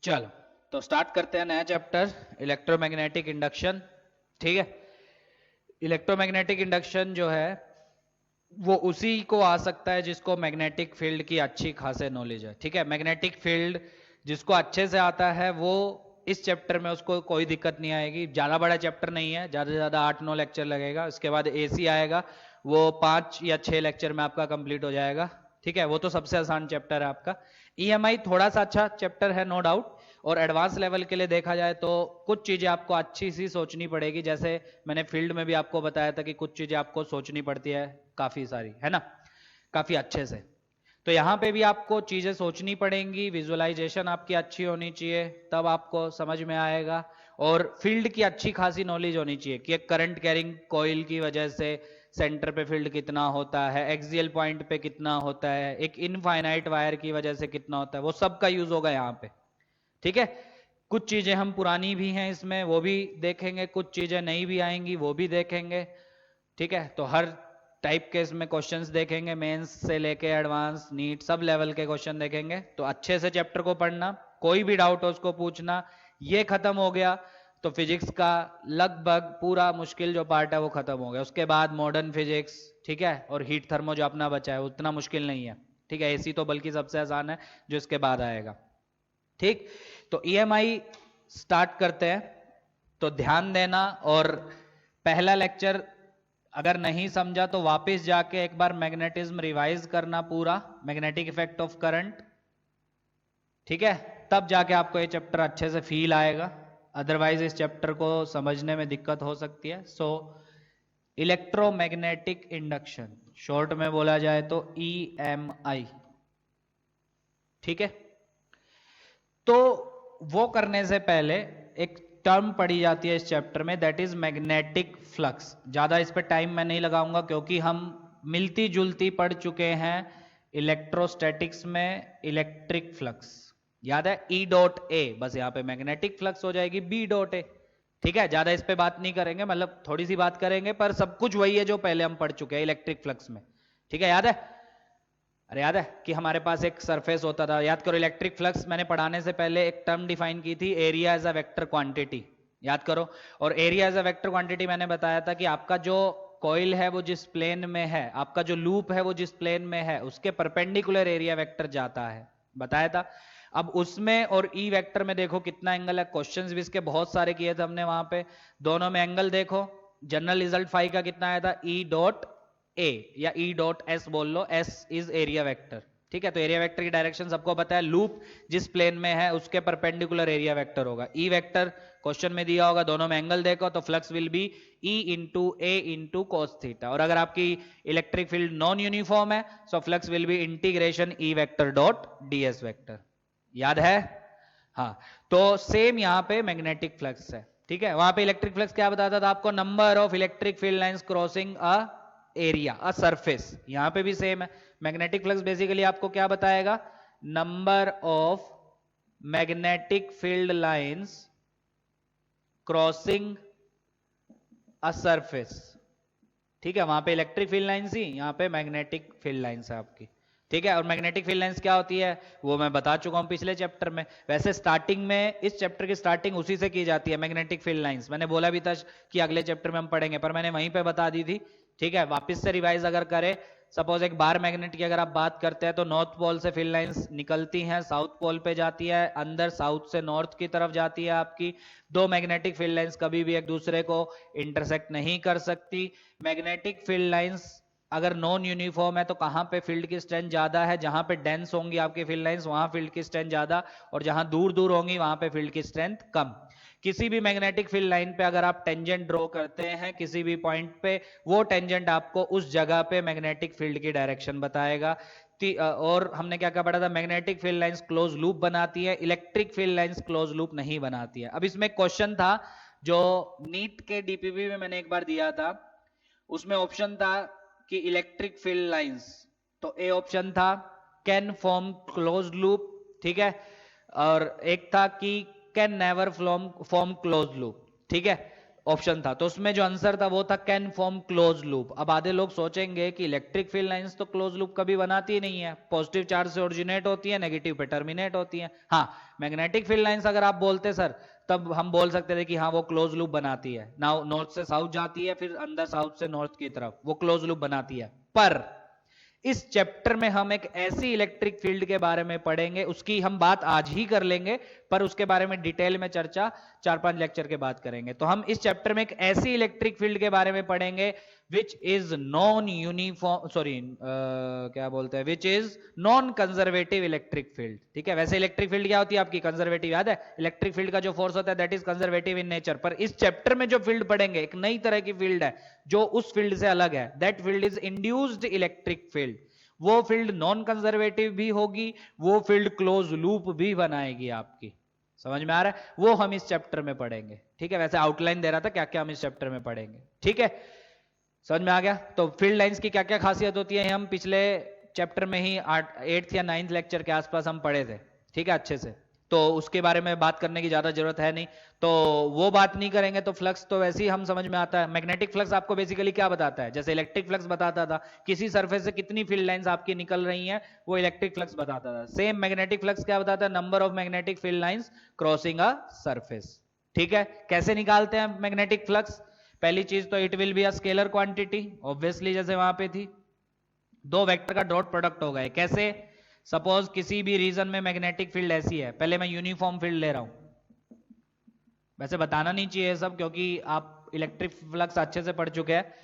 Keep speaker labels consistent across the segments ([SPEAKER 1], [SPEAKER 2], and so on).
[SPEAKER 1] चलो तो स्टार्ट करते हैं नया चैप्टर इलेक्ट्रोमैग्नेटिक इंडक्शन। ठीक है। इलेक्ट्रोमैग्नेटिक इंडक्शन जो है वो उसी को आ सकता है जिसको मैग्नेटिक फील्ड की अच्छी खासे नॉलेज है। ठीक है। मैग्नेटिक फील्ड जिसको अच्छे से आता है वो इस चैप्टर में उसको कोई दिक्कत नहीं आएगी। ज़्यादा बड़ा चैप्टर नहीं है, ज़्यादा से ज़्यादा 8-9 लेक्चर लगेगा। उसके बाद एसी आएगा, वो 5 या 6 लेक्चर में आपका कंप्लीट हो जाएगा। ठीक है। वो तो सबसे आसान चैप्टर है आपका। ईएमआई थोड़ा सा अच्छा चैप्टर है, नो डाउट। और एडवांस लेवल के लिए देखा जाए तो कुछ चीज़ें आपको अच्छी सी सोचनी पड़ेगी। जैसे मैंने फील्ड में भी आपको बताया था कि कुछ चीज़ें आपको सोचनी पड़ती है, काफ़ी सारी, है ना, काफ़ी अच्छे से। तो यहाँ पे भी आपको चीज़ें सोचनी पड़ेंगी, विजुअलाइजेशन आपकी अच्छी होनी चाहिए, तब आपको समझ में आएगा। और फील्ड की अच्छी खासी नॉलेज होनी चाहिए कि एक करंट कैरिंग कॉइल की वजह से सेंटर पे फील्ड कितना होता है, एक्सियल पॉइंट पे कितना होता है, एक इनफाइनाइट वायर की वजह से कितना होता है, वो सब का यूज होगा यहाँ पे। ठीक है। कुछ चीजें हम पुरानी भी हैं इसमें, वो भी देखेंगे, कुछ चीजें नई भी आएंगी, वो भी देखेंगे। ठीक है। तो हर टाइप के इसमें क्वेश्चंस देखेंगे, मेंस से लेके एडवांस नीट सब लेवल के क्वेश्चन देखेंगे। तो अच्छे से चैप्टर को पढ़ना, कोई भी डाउट हो उसको पूछना। ये खत्म हो गया तो फिजिक्स का लगभग पूरा मुश्किल जो पार्ट है वो खत्म हो गया। उसके बाद मॉडर्न फिजिक्स, ठीक है, और हीट थर्मो जो अपना बचा है उतना मुश्किल नहीं है। ठीक है। एसी तो बल्कि सबसे आसान है जो इसके बाद आएगा। ठीक। तो ईएमआई स्टार्ट करते हैं। तो ध्यान देना, और पहला लेक्चर अगर नहीं समझा तो वापस जाके एक बार मैग्नेटिज्म रिवाइज करना, पूरा मैग्नेटिक इफेक्ट ऑफ करंट। ठीक है। तब जाके आपको ये चैप्टर अच्छे से फील आएगा, अदरवाइज इस चैप्टर को समझने में दिक्कत हो सकती है। सो इलेक्ट्रोमैग्नेटिक इंडक्शन, शॉर्ट में बोला जाए तो ईएमआई। ठीक है। तो वो करने से पहले एक टर्म पढ़ी जाती है इस चैप्टर में, दैट इज मैग्नेटिक फ्लक्स। ज्यादा इस पे टाइम मैं नहीं लगाऊंगा क्योंकि हम मिलती जुलती पढ़ चुके हैं इलेक्ट्रोस्टैटिक्स में इलेक्ट्रिक फ्लक्स। याद है ई डॉट ए, बस यहाँ पे मैग्नेटिक फ्लक्स हो जाएगी बी डॉट ए। ठीक है। ज्यादा इस पे बात नहीं करेंगे, मतलब थोड़ी सी बात करेंगे, पर सब कुछ वही है जो पहले हम पढ़ चुके हैं इलेक्ट्रिक फ्लक्स में। ठीक है। याद है, अरे याद है कि हमारे पास एक सरफेस होता था, याद करो इलेक्ट्रिक फ्लक्स मैंने पढ़ाने से पहले एक टर्म डिफाइन की थी, area as a vector quantity. याद करो। और area as a vector quantity मैंने बताया था कि आपका जो कॉइल है वो जिस प्लेन में है, आपका जो लूप है वो जिस प्लेन में है, उसके परपेंडिकुलर एरिया वेक्टर जाता है, बताया था। अब उसमें और ई वेक्टर में देखो कितना एंगल है। क्वेश्चंस भी इसके बहुत सारे किए थे हमने वहां पे। दोनों में एंगल देखो। जनरल रिजल्ट फाइव का कितना आया था, ई डॉट ए या ई डॉट एस बोल लो, एस इज एरिया वेक्टर। ठीक है। तो एरिया वेक्टर की डायरेक्शन सबको पता है, लूप जिस प्लेन में है उसके परपेंडिकुलर एरिया वेक्टर होगा। ई वेक्टर क्वेश्चन में दिया होगा, दोनों में एंगल देखो तो flux will be E into A into cos theta. और अगर आपकी इलेक्ट्रिक फील्ड नॉन यूनिफॉर्म है so flux will be integration E vector dot DS vector. याद है। हाँ। तो सेम यहाँ पे मैग्नेटिक फ्लक्स है। ठीक है। वहां पे इलेक्ट्रिक फ्लक्स क्या बताता था आपको, number of electric field lines crossing a area, a surface. यहां पे भी सेम है। मैग्नेटिक फ्लक्स बेसिकली आपको क्या बताएगा, number of magnetic field lines crossing a surface. ठीक है। वहां पे इलेक्ट्रिक फील्ड लाइंस ही, यहां पे मैग्नेटिक फील्ड लाइंस है आपकी। ठीक है। और मैग्नेटिक फील्ड लाइंस क्या होती है वो मैं बता चुका हूं पिछले चैप्टर में। वैसे स्टार्टिंग में इस चैप्टर की स्टार्टिंग उसी से की जाती है, मैग्नेटिक फील्ड लाइंस। मैंने बोला भी था कि अगले चैप्टर में हम पढ़ेंगे, पर मैंने वहीं पे बता दी थी। ठीक है। वापस से रिवाइज अगर करें, सपोज एक बार मैग्नेट की अगर आप बात करते हैं तो नॉर्थ पोल से फील्ड लाइंस निकलती हैं, साउथ पोल पे जाती है, अंदर साउथ से नॉर्थ की तरफ जाती है आपकी। दो मैग्नेटिक फील्ड लाइंस कभी भी एक दूसरे को इंटरसेक्ट नहीं कर सकती। मैग्नेटिक फील्ड लाइंस अगर नॉन यूनिफॉर्म है तो कहां पे फील्ड की स्ट्रेंथ ज्यादा है, जहां पे डेंस होंगी आपकी फील्ड लाइंस वहां फील्ड की स्ट्रेंथ ज्यादा, और जहां दूर दूर होंगी वहां पे फील्ड की स्ट्रेंथ कम। किसी भी मैग्नेटिक फील्ड लाइन पे अगर आप टेंजेंट ड्रॉ करते हैं किसी भी पॉइंट पे, वो टेंजेंट आपको उस जगह पे मैग्नेटिक फील्ड की डायरेक्शन बताएगा। और हमने क्या क्या पढ़ा था, magnetic field lines close loop बनाती है, electric field lines close loop नहीं बनाती है। अब इसमें क्वेश्चन था जो नीट के डीपीपी में मैंने एक बार दिया था, उसमें ऑप्शन था कि इलेक्ट्रिक फील्ड लाइंस, तो ए ऑप्शन था कैन फॉर्म क्लोज लूप। ठीक है। और एक था कि can never form close loop. ठीक है। ऑप्शन था, तो उसमें जो आंसर था वो था कैन फॉर्म क्लोज लूप। अब आधे लोग सोचेंगे कि इलेक्ट्रिक फील्ड लाइंस तो क्लोज लूप कभी बनाती ही नहीं है, पॉजिटिव चार्ज से ओरिजिनेट होती है, नेगेटिव पे टर्मिनेट होती है। हाँ, मैग्नेटिक फील्ड लाइंस अगर आप बोलते सर, तब हम बोल सकते थे कि हाँ वो क्लोज लूप बनाती है ना, नॉर्थ से साउथ जाती है, फिर अंदर साउथ से नॉर्थ की तरफ, वो क्लोज लूप बनाती है। पर इस चैप्टर में हम एक ऐसी इलेक्ट्रिक फील्ड के बारे में पढ़ेंगे, उसकी हम बात आज ही कर लेंगे, पर उसके बारे में डिटेल में चर्चा 4-5 लेक्चर के बाद करेंगे। तो हम इस चैप्टर में एक ऐसी इलेक्ट्रिक फील्ड के बारे में पढ़ेंगे which is non uniform, sorry क्या बोलते हैं, which is non conservative electric field. ठीक है, वैसे इलेक्ट्रिक फील्ड क्या होती है आपकी, कंजर्वेटिव, याद है, इलेक्ट्रिक फील्ड का जो फोर्स होता है that is conservative in nature. पर इस चैप्टर में जो फील्ड पढ़ेंगे एक नई तरह की फील्ड है जो उस फील्ड से अलग है, that field is induced electric field. वो फील्ड नॉन कंजर्वेटिव भी होगी, वो फील्ड क्लोज लूप भी बनाएगी आपकी। समझ में आ रहा है, वो हम इस चैप्टर में पढ़ेंगे। ठीक है, वैसे आउटलाइन दे रहा था क्या क्या हम इस चैप्टर में पढ़ेंगे। ठीक है, समझ में आ गया। तो फील्ड लाइंस की क्या क्या खासियत होती है हम पिछले चैप्टर में ही 8th या 9th लेक्चर के आसपास हम पढ़े थे। ठीक है, अच्छे से, तो उसके बारे में बात करने की ज्यादा जरूरत है नहीं, तो वो बात नहीं करेंगे। तो फ्लक्स तो वैसे ही हम समझ में आता है। मैग्नेटिक फ्लक्स आपको बेसिकली क्या बताता है, जैसे इलेक्ट्रिक फ्लक्स बताता था किसी सरफेस से कितनी फील्ड लाइंस आपकी निकल रही हैं, वो इलेक्ट्रिक फ्लक्स बताता था। सेम मैग्नेटिक फ्लक्स क्या बताता है, number of magnetic field lines crossing a surface. ठीक है, कैसे निकालते हैं मैग्नेटिक फ्लक्स, पहली चीज तो it will be a scalar quantity, obviously जैसे वहां पे थी, दो वेक्टर का डॉट प्रोडक्ट होगा। कैसे, सपोज किसी भी रीजन में मैग्नेटिक फील्ड ऐसी है, पहले मैं यूनिफॉर्म फील्ड ले रहा हूं, वैसे बताना नहीं चाहिए सब क्योंकि आप इलेक्ट्रिक फ्लक्स अच्छे से पढ़ चुके हैं।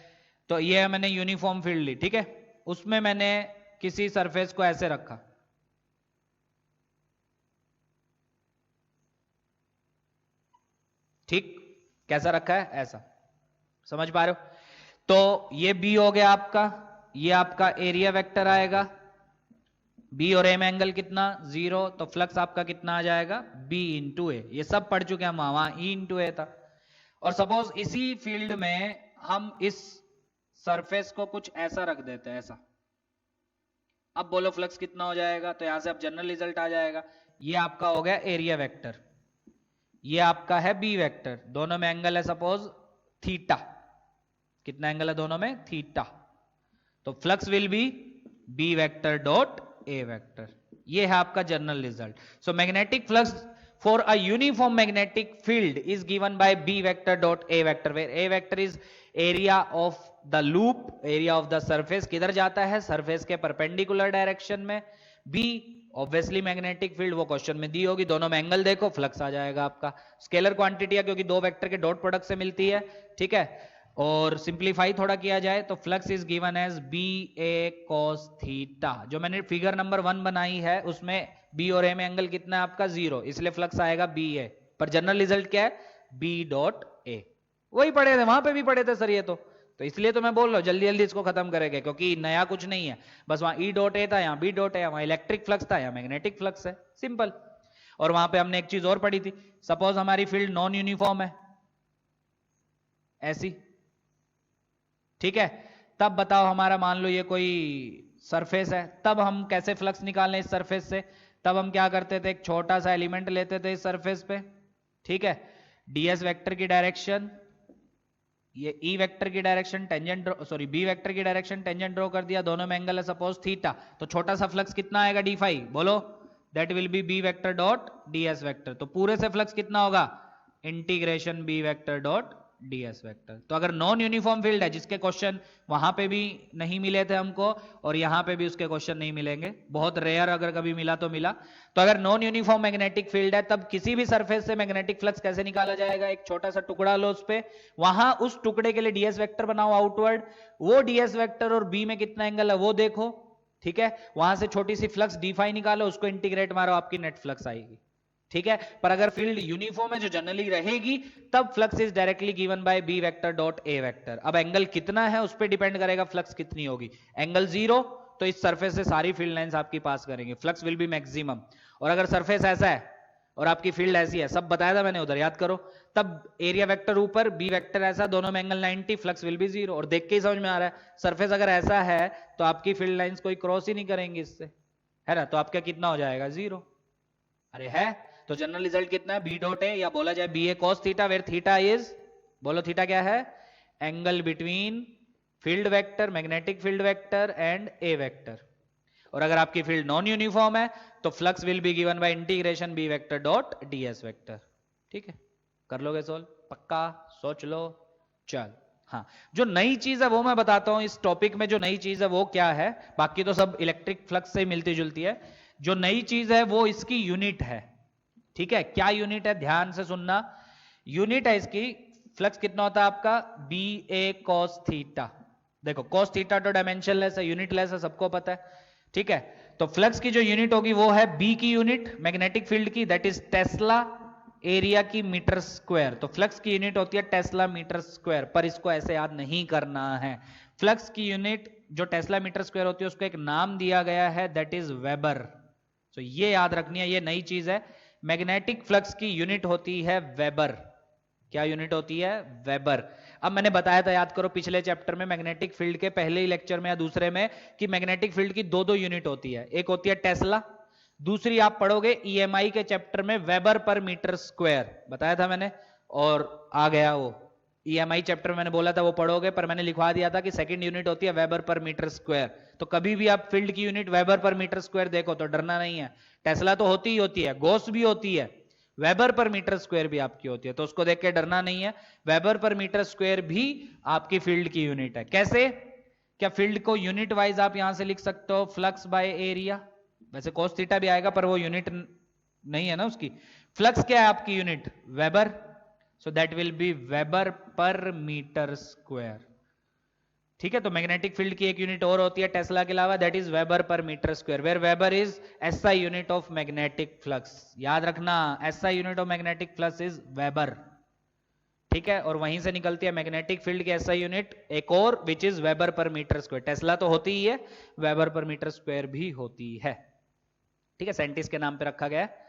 [SPEAKER 1] तो ये मैंने यूनिफॉर्म फील्ड ली, ठीक है, उसमें मैंने किसी सरफेस को ऐसे रखा, ठीक, कैसा रखा है, ऐसा, समझ पा रहे हो। तो ये बी हो गया आपका, ये आपका एरिया वेक्टर आएगा, बी और ए में एंगल कितना, 0, तो फ्लक्स आपका कितना आ जाएगा, बी इंटू ए। ये सब पढ़ चुके हैं हम, वहां ई इंटू ए था। और सपोज इसी फील्ड में हम इस सरफेस को कुछ ऐसा रख देते हैं, ऐसा, अब बोलो फ्लक्स कितना हो जाएगा, तो यहां से अब जनरल रिजल्ट आ जाएगा। ये आपका हो गया एरिया वेक्टर, ये आपका है बी वेक्टर, दोनों में एंगल है सपोज थीटा, कितना एंगल है दोनों में, थीटा, तो flux will be B vector dot A vector. ये है आपका general result. So magnetic flux for a uniform magnetic field is given by B vector dot A vector, where A vector is area of the loop, area of the surface किधर जाता है, surface के perpendicular direction में, B obviously magnetic field, वो question में दी होगी, दोनों में एंगल देखो, फ्लक्स आ जाएगा आपका। स्केलर क्वांटिटी है क्योंकि दो वेक्टर के डॉट प्रोडक्ट से मिलती है। ठीक है, और सिंप्लीफाई थोड़ा किया जाए तो flux is given as B A cos theta. जो मैंने फिगर नंबर 1 बनाई है उसमें बी और ए में एंगल कितना है आपका, 0, इसलिए फ्लक्स आएगा बी ए। पर जनरल रिजल्ट क्या है, बी डॉट ए। वही पढ़े थे, वहां पे भी पढ़े थे सर ये तो इसलिए तो मैं बोल रहा हूँ जल्दी जल्दी इसको खत्म करेंगे क्योंकि नया कुछ नहीं है। बस वहां ई डॉट ए था, यहाँ बी डॉट ए, वहां इलेक्ट्रिक फ्लक्स था, यहाँ मैग्नेटिक फ्लक्स है, सिंपल। और वहां पे हमने एक चीज और पढ़ी थी, सपोज हमारी फील्ड नॉन यूनिफॉर्म है, ऐसी, ठीक है, तब बताओ हमारा मान लो ये कोई सरफेस है, तब हम कैसे फ्लक्स निकालें इस सरफेस से, तब हम क्या करते थे, एक छोटा सा एलिमेंट लेते थे इस सरफेस पे, ठीक है, डीएस वेक्टर की डायरेक्शन, ये ई वेक्टर की direction tangent, sorry B vector की डायरेक्शन टेंजेंट ड्रॉ कर दिया, दोनों में एंगल है सपोज थीटा, तो छोटा सा फ्लक्स कितना आएगा, डी फाई, बोलो, that will be B vector dot DS vector. तो पूरे से फ्लक्स कितना होगा, integration B vector dot DS vector. तो अगर नॉन यूनिफॉर्म फील्ड है, जिसके क्वेश्चन वहां पे भी नहीं मिले थे हमको और यहां पे भी उसके क्वेश्चन नहीं मिलेंगे, बहुत रेयर अगर कभी मिला तो मिला, तो अगर नॉन यूनिफॉर्म मैग्नेटिक फील्ड है तब किसी भी सरफेस से मैग्नेटिक फ्लक्स कैसे निकाला जाएगा, एक छोटा सा टुकड़ा लो उस पे, वहां उस टुकड़े के लिए डीएस वेक्टर बनाओ आउटवर्ड, वो डीएस वेक्टर और बी में कितना एंगल है वो देखो, ठीक है, वहां से छोटी सी फ्लक्स डी फाई निकालो, उसको इंटीग्रेट मारो, आपकी नेट फ्लक्स आएगी। ठीक है, पर अगर फील्ड यूनिफॉर्म है जो जनरली रहेगी, तब flux is directly given by B vector dot A vector. अब एंगल कितना है उस पर डिपेंड करेगा फ्लक्स कितनी होगी, एंगल 0 तो इस सरफेस से सारी फील्ड लाइंस आपकी पास करेंगे, फ्लक्स विल बी मैक्सिमम। और अगर सरफेस ऐसा है और आपकी फील्ड ऐसी है, सब बताया था मैंने उधर, याद करो, तब एरिया वेक्टर ऊपर, बी वेक्टर ऐसा, दोनों में एंगल 90, फ्लक्स विल बी 0। और देख के ही समझ में आ रहा है, सरफेस अगर ऐसा है तो आपकी फील्ड लाइंस कोई क्रॉस ही नहीं करेंगी इससे, है ना, तो आपका कितना हो जाएगा, 0। अरे है, तो जनरल रिजल्ट कितना है, बी डॉट ए, या बोला जाए B A cos theta, where theta is बोलो थीटा क्या है? Angle between field vector, magnetic field vector and A vector. और अगर आपकी फील्ड नॉन यूनिफॉर्म है तो flux will be given by integration B vector dot DS vector. ठीक है, कर लोगे सोल्व? पक्का? सोच लो। चल हाँ, जो नई चीज है वो मैं बताता हूं इस टॉपिक में। जो नई चीज है वो क्या है? बाकी तो सब इलेक्ट्रिक फ्लक्स से मिलती जुलती है। जो नई चीज है वो इसकी यूनिट है। ठीक है, क्या यूनिट है? ध्यान से सुनना। यूनिट है इसकी, फ्लक्स कितना होता है आपका? B A cos theta. देखो कॉस थीटा तो डायमेंशन लेस है, यूनिट लेस है, सबको पता है। ठीक है, तो फ्लक्स की जो यूनिट होगी वो है बी की यूनिट मैग्नेटिक फील्ड की, दैट इज टेस्ला एरिया की मीटर स्क्वायर। तो फ्लक्स की यूनिट होती है टेस्ला मीटर स्क्वायर, पर इसको ऐसे याद नहीं करना है। फ्लक्स की यूनिट जो टेस्ला मीटर स्क्वायर होती है उसको एक नाम दिया गया है, दैट इज वेबर। तो ये याद रखनी है, ये नई चीज है। मैग्नेटिक फ्लक्स की यूनिट होती है वेबर। क्या यूनिट होती है? वेबर। अब मैंने बताया था, याद करो पिछले चैप्टर में मैग्नेटिक फील्ड के पहले ही लेक्चर में या दूसरे में, कि मैग्नेटिक फील्ड की दो यूनिट होती है। एक होती है टेस्ला, दूसरी आप पढ़ोगे ईएमआई के चैप्टर में वेबर पर मीटर स्क्वायर, बताया था मैंने। और आ गया वो ईएमआई चैप्टर में मैंने बोला था वो पढ़ोगे, पर मैंने लिखवा दिया था कि सेकंड यूनिट होती है वेबर पर मीटर स्क्वायर। तो कभी भी आप फील्ड की unit weber per metre square देखो तो डरना नहीं है। टेस्ला तो होती ही होती है, गॉस भी होती है, वेबर पर मीटर स्क्वायर भी आपकी होती है, तो उसको देख के डरना नहीं है। वेबर पर मीटर स्क्वायर भी आपकी फील्ड की यूनिट है। कैसे? क्या फील्ड को यूनिट वाइज आप यहां से लिख सकते हो? Flux by area. वैसे cos थीटा भी आएगा पर वो यूनिट नहीं है ना उसकी। फ्लक्स क्या है आपकी unit? Weber. So that will be weber per metre square. ठीक है, तो मैग्नेटिक फील्ड की एक यूनिट और होती है टेस्ला के अलावा, that is weber per metre square, where weber is SI unit of magnetic flux. याद रखना, SI unit of magnetic flux is weber. ठीक है, और वहीं से निकलती है मैग्नेटिक फील्ड की एसआई यूनिट एक और, which is weber per metre square. Tesla तो होती ही है, वेबर पर मीटर स्क्वायर भी होती है। ठीक है, साइंटिस्ट के नाम पे रखा गया है।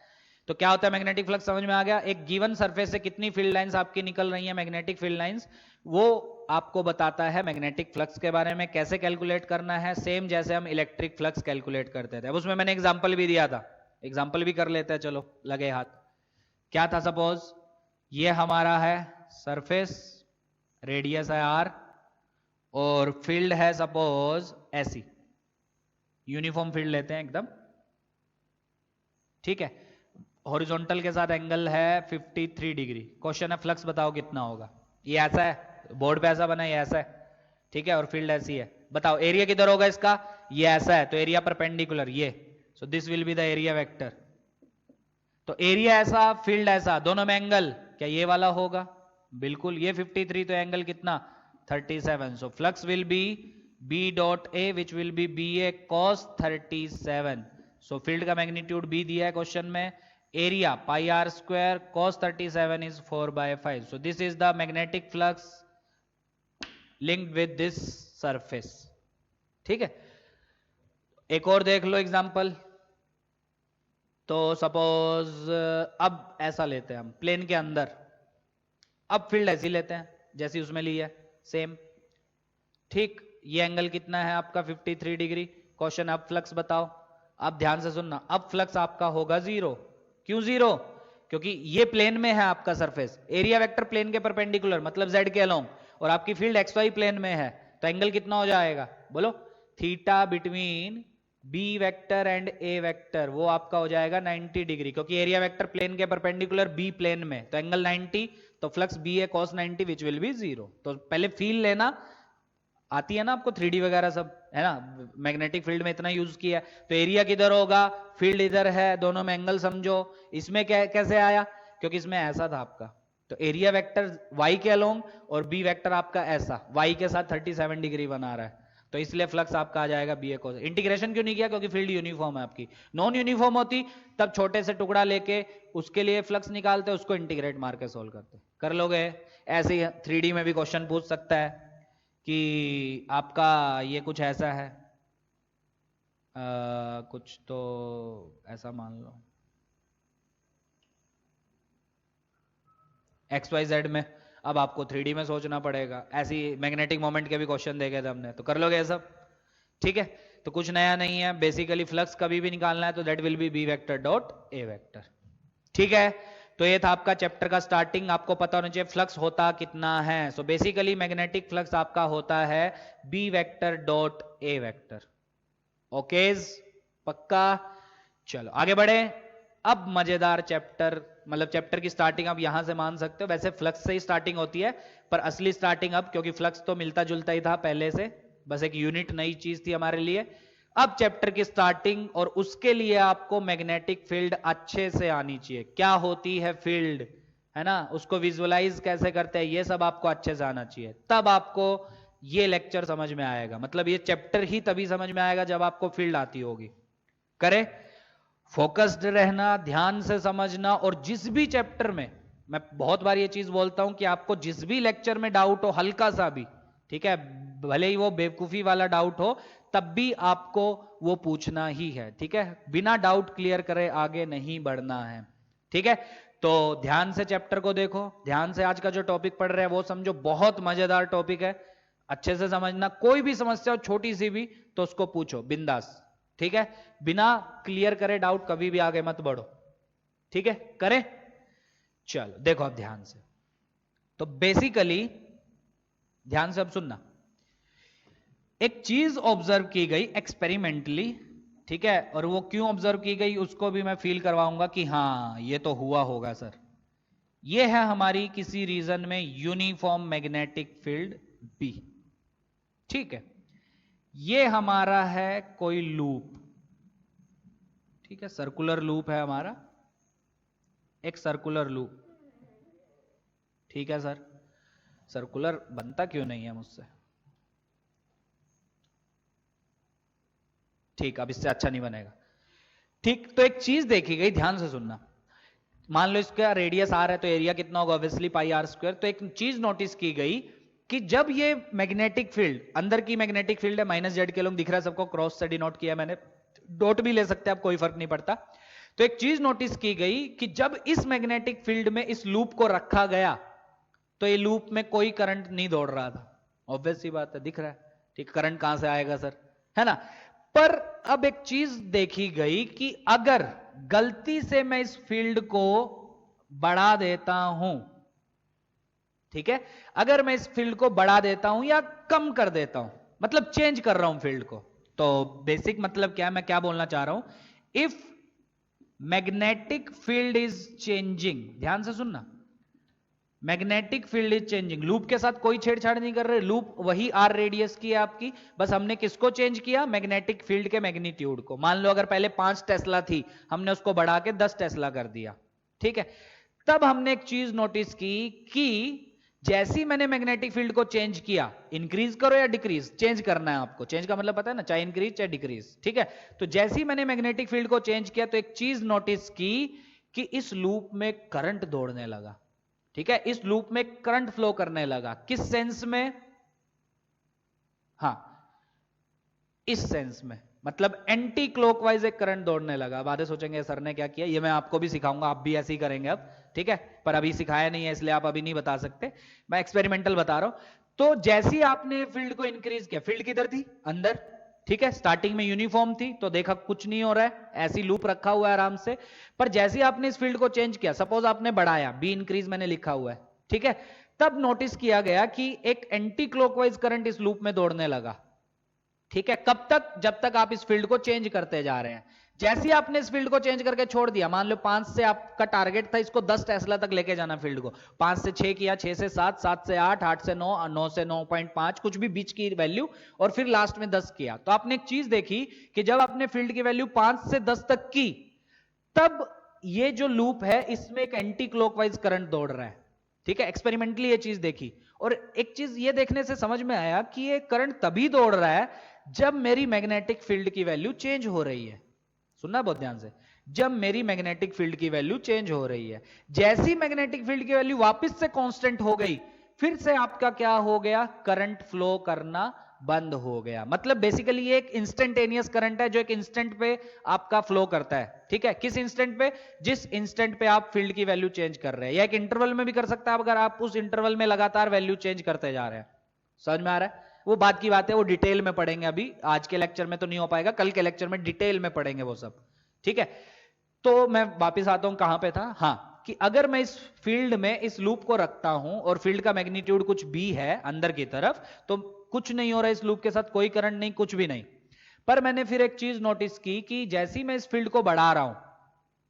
[SPEAKER 1] तो क्या होता है मैग्नेटिक फ्लक्स? समझ में आ गया। एक गिवन सरफेस से कितनी फील्ड लाइंस आपकी निकल रही हैं, मैग्नेटिक फील्ड लाइंस, वो आपको बताता है मैग्नेटिक फ्लक्स के बारे में। कैसे कैलकुलेट करना है? सेम जैसे हम इलेक्ट्रिक फ्लक्स कैलकुलेट करते थे। अब उसमें मैंने एग्जांपल भी दिया था, एग्जांपल भी कर लेते हैं, चलो लगे हाथ। क्या था? सपोज ये हमारा है सरफेस, रेडियस है आर, और फील्ड है सपोज ऐसी, यूनिफॉर्म फील्ड लेते हैं एकदम। ठीक है, हॉरिजॉन्टल के साथ एंगल है 53 डिग्री। क्वेश्चन है फ्लक्स बताओ कितना होगा। ये ऐसा है, बोर्ड पे ऐसा बना है, ये ऐसा है। ठीक है, और फील्ड ऐसी है। बताओ एरिया किधर होगा इसका? ये ऐसा है, तो एरिया परपेंडिकुलर ये, so this will be the area vector. तो एरिया ऐसा, फील्ड ऐसा, दोनों में एंगल क्या ये वाला होगा? बिल्कुल, ये 53 तो एंगल कितना? 37। So flux will be B dot A which will be B A cos 37। So field का मैग्नीट्यूड बी दिया है क्वेश्चन में। Area pi R square, cos 37 is 4/5. So this is the magnetic flux linked with this surface. ठीक है, एक और देख लो example. तो सपोज अब ऐसा लेते हैं हम प्लेन के अंदर, अब फील्ड ऐसी लेते हैं जैसी उसमें ली है, सेम। ठीक, ये एंगल कितना है आपका? 53 डिग्री। क्वेश्चन अब फ्लक्स बताओ। अब ध्यान से सुनना, अब फ्लक्स आपका होगा जीरो। क्यों जीरो? क्योंकि ये प्लेन में है आपका सरफेस, एरिया वेक्टर प्लेन के परपेंडिकुलर, मतलब जेड के अलोंग, और आपकी फील्ड एक्स वाई प्लेन में है, तो एंगल कितना हो जाएगा? बोलो। Theta between B vector and A vector, वो आपका हो जाएगा 90 डिग्री, क्योंकि एरिया वेक्टर प्लेन के परपेंडिकुलर बी प्लेन में, तो एंगल 90, तो flux B A cos 90 which will be zero. तो पहले फील लेना, आती है ना आपको 3D वगैरह सब, है ना, मैग्नेटिक फील्ड में इतना यूज किया। तो एरिया किधर होगा? फील्ड इधर है, दोनों में एंगल समझो। इसमें कैसे आया? क्योंकि इसमें ऐसा था आपका, तो एरिया वेक्टर y के अलोंग और बी वेक्टर आपका ऐसा y के साथ 37 डिग्री बना रहा है, तो इसलिए फ्लक्स आपका आ जाएगा बी ए कोस। इंटीग्रेशन क्यों नहीं किया? क्योंकि फील्ड यूनिफॉर्म है आपकी। नॉन यूनिफॉर्म होती तब छोटे से टुकड़ा लेके उसके लिए फ्लक्स निकालते, उसको इंटीग्रेट मार के सोल्व करते। कर लोगे? ऐसे ही 3D में भी क्वेश्चन पूछ सकता है कि आपका ये कुछ ऐसा है, कुछ तो ऐसा मान लो एक्स वाई जेड में, अब आपको 3D में सोचना पड़ेगा। ऐसी मैग्नेटिक मोमेंट के भी क्वेश्चन देखे थे हमने, तो कर लोगे ये सब। ठीक है, तो कुछ नया नहीं है, बेसिकली फ्लक्स कभी भी निकालना है तो that will be B vector dot A vector. ठीक है, तो ये था आपका चैप्टर का स्टार्टिंग। आपको पता होना चाहिए फ्लक्स होता कितना है। सो बेसिकली मैग्नेटिक फ्लक्स आपका होता है B vector dot A vector. Okays, पक्का? चलो आगे बढ़े। अब मजेदार चैप्टर, मतलब चैप्टर की स्टार्टिंग आप यहां से मान सकते हो। वैसे फ्लक्स से ही स्टार्टिंग होती है, पर असली स्टार्टिंग अब, क्योंकि फ्लक्स तो मिलता जुलता ही था पहले से, बस एक यूनिट नई चीज थी हमारे लिए। अब चैप्टर की स्टार्टिंग, और उसके लिए आपको मैग्नेटिक फील्ड अच्छे से आनी चाहिए। क्या होती है फील्ड, है ना, उसको विजुअलाइज कैसे करते हैं, ये सब आपको अच्छे से आना चाहिए। तब आपको ये लेक्चर समझ में आएगा, मतलब ये चैप्टर ही तभी समझ में आएगा जब आपको फील्ड आती होगी। करे, फोकस्ड रहना, ध्यान से समझना। और जिस भी चैप्टर में, मैं बहुत बार ये चीज बोलता हूं कि आपको जिस भी लेक्चर में डाउट हो, हल्का सा भी, ठीक है, भले ही वो बेवकूफी वाला डाउट हो, तब भी आपको वो पूछना ही है, ठीक है। बिना डाउट क्लियर करे आगे नहीं बढ़ना है, ठीक है। तो ध्यान से चैप्टर को देखो, ध्यान से आज का जो टॉपिक पढ़ रहे हैं वो समझो, बहुत मजेदार टॉपिक है, अच्छे से समझना। कोई भी समस्या हो छोटी सी भी तो उसको पूछो बिंदास, ठीक है। बिना क्लियर करे डाउट कभी भी आगे मत बढ़ो, ठीक है। करें, चलो देखो अब ध्यान से। तो बेसिकली ध्यान से अब सुनना, एक चीज ऑब्जर्व की गई एक्सपेरिमेंटली, ठीक है, और वो क्यों ऑब्जर्व की गई उसको भी मैं फील करवाऊंगा कि हाँ ये तो हुआ होगा सर। ये है हमारी किसी रीजन में यूनिफॉर्म मैग्नेटिक फील्ड बी, ठीक है। ये हमारा है कोई लूप, ठीक है, सर्कुलर लूप है हमारा, एक सर्कुलर लूप, ठीक है सर। सर्कुलर बनता क्यों नहीं है मुझसे, ठीक, अब इससे अच्छा नहीं बनेगा, ठीक। तो एक चीज देखी गई, ध्यान से सुनना। मान लो इसका रेडियस आर है तो एरिया कितना होगा, ऑब्वियसली पाई आर स्क्वायर। तो एक चीज नोटिस की गई कि जब ये मैग्नेटिक फील्ड, अंदर की मैग्नेटिक फील्ड है, माइनस जेड के लोग दिख रहा है सबको, क्रॉस से डिनोट किया मैंने, डॉट भी ले सकते हैं आप, कोई फर्क नहीं पड़ता। तो एक चीज नोटिस की गई कि जब इस मैग्नेटिक फील्ड में इस लूप को रखा गया तो ये लूप में कोई करंट नहीं दौड़ रहा था। ऑब्वियस सी बात है, दिख रहा है, ठीक, करंट कहां से आएगा सर, है ना। पर अब एक चीज देखी गई कि अगर गलती से मैं इस फील्ड को बढ़ा देता हूं, ठीक है, अगर मैं इस फील्ड को बढ़ा देता हूं या कम कर देता हूं, मतलब चेंज कर रहा हूं फील्ड को, तो बेसिक मतलब क्या है, मैं क्या बोलना चाह रहा हूं, if magnetic field is changing, ध्यान से सुनना, magnetic field is changing, loop के साथ कोई छेड़छाड़ नहीं कर रहे, लूप वही आर रेडियस की है आपकी, बस हमने किसको चेंज किया, मैग्नेटिक फील्ड के मैग्नीट्यूड को। मान लो अगर पहले 5 टेस्ला थी, हमने उसको बढ़ा के 10 टेस्ला कर दिया, ठीक है। तब हमने एक चीज नोटिस की कि जैसी मैंने मैग्नेटिक फील्ड को चेंज किया, इंक्रीज करो या डिक्रीज, चेंज करना है आपको, चेंज का मतलब पता है ना, चाहे इंक्रीज चाहे डिक्रीज, ठीक है। तो जैसी मैंने मैग्नेटिक फील्ड को चेंज किया तो एक चीज नोटिस की कि इस लूप में करंट दौड़ने लगा, ठीक है, इस लूप में करंट फ्लो करने लगा। किस सेंस में, हाँ इस सेंस में, मतलब एंटी क्लॉकवाइज एक करंट दौड़ने लगा। अब आधे सोचेंगे सर ने क्या किया, ये मैं आपको भी सिखाऊंगा, आप भी ऐसे ही करेंगे अब, ठीक है, पर अभी सिखाया नहीं है इसलिए आप अभी नहीं बता सकते, मैं एक्सपेरिमेंटल बता रहा हूं। तो जैसे ही आपने फील्ड को इंक्रीज किया, फील्ड किधर थी, अंदर, ठीक है, स्टार्टिंग में यूनिफॉर्म थी तो देखा कुछ नहीं हो रहा है, ऐसी लूप रखा हुआ है आराम से। पर जैसे ही आपने इस फील्ड को चेंज किया, सपोज आपने बढ़ाया, बी इंक्रीज मैंने लिखा हुआ है, ठीक है, तब नोटिस किया गया कि एक एंटी क्लॉकवाइज करंट इस लूप में दौड़ने लगा, ठीक है। कब तक, जब तक आप इस फील्ड को चेंज करते जा रहे हैं। जैसे ही आपने इस फील्ड को चेंज करके छोड़ दिया, मान लो 5 से आपका टारगेट था इसको 10 टेस्ला तक लेके जाना फील्ड को, 5 से 6 किया, 6 से 7, 7 से 8, 8 से 9, 9 से 9.5, कुछ भी बीच की वैल्यू, और फिर लास्ट में 10 किया। तो आपने एक चीज देखी कि जब आपने फील्ड की वैल्यू 5 से 10 तक की, तब ये जो लूप है इसमें एक एंटी क्लॉकवाइज करंट दौड़ रहा है, ठीक है। एक्सपेरिमेंटली ये चीज देखी, और एक चीज ये देखने से समझ में आया कि ये करंट तभी दौड़ रहा है जब मेरी मैग्नेटिक फील्ड की वैल्यू चेंज हो रही है। सुनना बहुत ध्यान से, जब मेरी मैग्नेटिक फील्ड की वैल्यू चेंज हो रही है। जैसी मैग्नेटिक फील्ड की वैल्यू वापस से कांस्टेंट हो गई, फिर से आपका क्या हो गया, करंट फ्लो करना बंद हो गया। मतलब बेसिकली ये एक इंस्टेंटेनियस करंट है जो एक इंस्टेंट पे आपका फ्लो करता है, ठीक है। किस इंस्टेंट पे, जिस इंस्टेंट पे आप फील्ड की वैल्यू चेंज कर रहे हैं, या एक इंटरवल में भी कर सकता है अगर आप उस इंटरवल में लगातार वैल्यू चेंज करते जा रहे हैं। समझ में आ रहा है, वो बात की बात है, वो डिटेल में पढ़ेंगे, अभी आज के लेक्चर में तो नहीं हो पाएगा, कल के लेक्चर में डिटेल में पढ़ेंगे वो सब, ठीक है। तो मैं वापस आता हूं, कहां पे था, हाँ, कि अगर मैं इस फील्ड में इस लूप को रखता हूं और फील्ड का मैग्नीट्यूड कुछ b है अंदर की तरफ, तो कुछ नहीं हो रहा है इस लूप के साथ, कोई करंट नहीं, कुछ भी नहीं। पर मैंने फिर एक चीज नोटिस की कि जैसे ही मैं इस फील्ड को बढ़ा रहा हूं,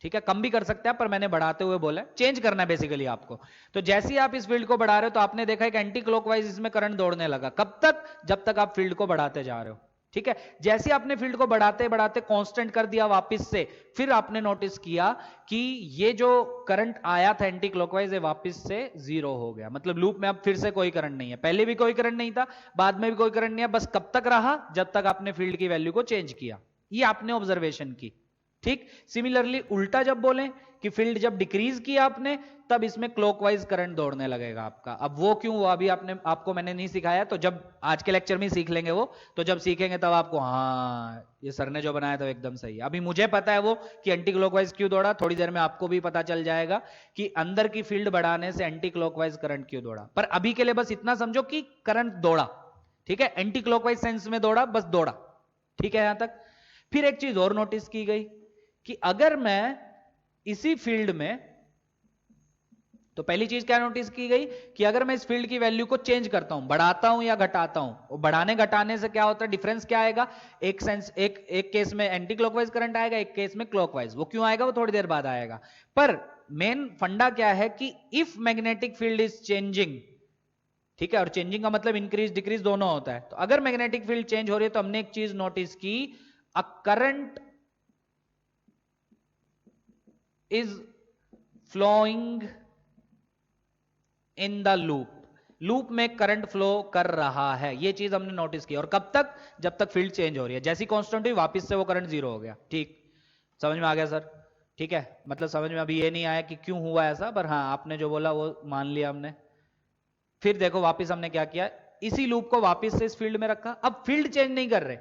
[SPEAKER 1] ठीक है, कम भी कर सकते हैं पर मैंने बढ़ाते हुए बोला, चेंज करना है बेसिकली आपको। तो जैसे ही आप इस फील्ड को बढ़ा रहे हो तो आपने देखा एक एंटी क्लॉकवाइज इसमें करंट दौड़ने लगा। कब तक? जब तक आप फील्ड को बढ़ाते जा रहे हो, ठीक है। जैसे आपने फील्ड को बढ़ाते बढ़ाते कांस्टेंट कर दिया वापस से, फिर आपने नोटिस किया कि ये जो करंट आया था एंटी क्लॉकवाइज ये वापस से जीरो हो गया। मतलब लूप में अब फिर से कोई करंट नहीं है, पहले भी कोई करंट नहीं था, बाद में भी कोई करंट नहीं है, बस कब तक रहा? जब तक आपने फील्ड की वैल्यू को चेंज किया। ये आपने ऑब्जर्वेशन की, ठीक। सिमिलरली उल्टा जब बोलें कि फील्ड जब डिक्रीज किया आपने, तब इसमें क्लॉकवाइज करंट दौड़ने लगेगा आपका। अब वो क्यों हुआ अभी आपको मैंने नहीं सिखाया, तो जब आज के लेक्चर में सीख लेंगे वो, तो जब सीखेंगे तब आपको, हाँ ये सर ने जो बनाया था एकदम सही है। अभी मुझे पता है वो कि एंटी क्लॉकवाइज क्यों दौड़ा, थोड़ी देर में आपको भी पता चल जाएगा कि अंदर की फील्ड बढ़ाने से एंटी क्लॉकवाइज करंट क्यों दौड़ा। पर अभी के लिए बस इतना समझो कि करंट दौड़ा, ठीक है, एंटी क्लॉकवाइज सेंस में दौड़ा, बस दौड़ा, ठीक है यहां तक। फिर एक चीज और नोटिस की गई कि अगर मैं इसी फील्ड में, तो पहली चीज क्या नोटिस की गई कि अगर मैं इस फील्ड की वैल्यू को चेंज करता हूं, बढ़ाता हूं या घटाता हूं, और बढ़ाने घटाने से क्या होता है, डिफरेंस क्या आएगा? एक केस में एंटी क्लॉकवाइज करंट आएगा, एक केस में क्लॉकवाइज। वो क्यों आएगा वो थोड़ी देर बाद आएगा। पर मेन फंडा क्या है कि if magnetic field is changing, ठीक है, और चेंजिंग का मतलब इंक्रीज डिक्रीज दोनों होता है, तो अगर मैग्नेटिक फील्ड चेंज हो रही है तो हमने एक चीज नोटिस की, a current is flowing in the loop, loop में करंट फ्लो कर रहा है, ये चीज हमने नोटिस की। और कब तक? जब तक फील्ड चेंज हो रही है। जैसी कांस्टेंट हुई वापस से वो करंट जीरो हो गया। ठीक, समझ में आ गया सर? ठीक है, मतलब समझ में अभी ये नहीं आया कि क्यों हुआ ऐसा, पर हाँ आपने जो बोला वो मान लिया हमने। फिर देखो वापस हमने क्या किया, इसी लूप को वापस से इस फील्ड में रखा। अब फील्ड चेंज नहीं कर रहे,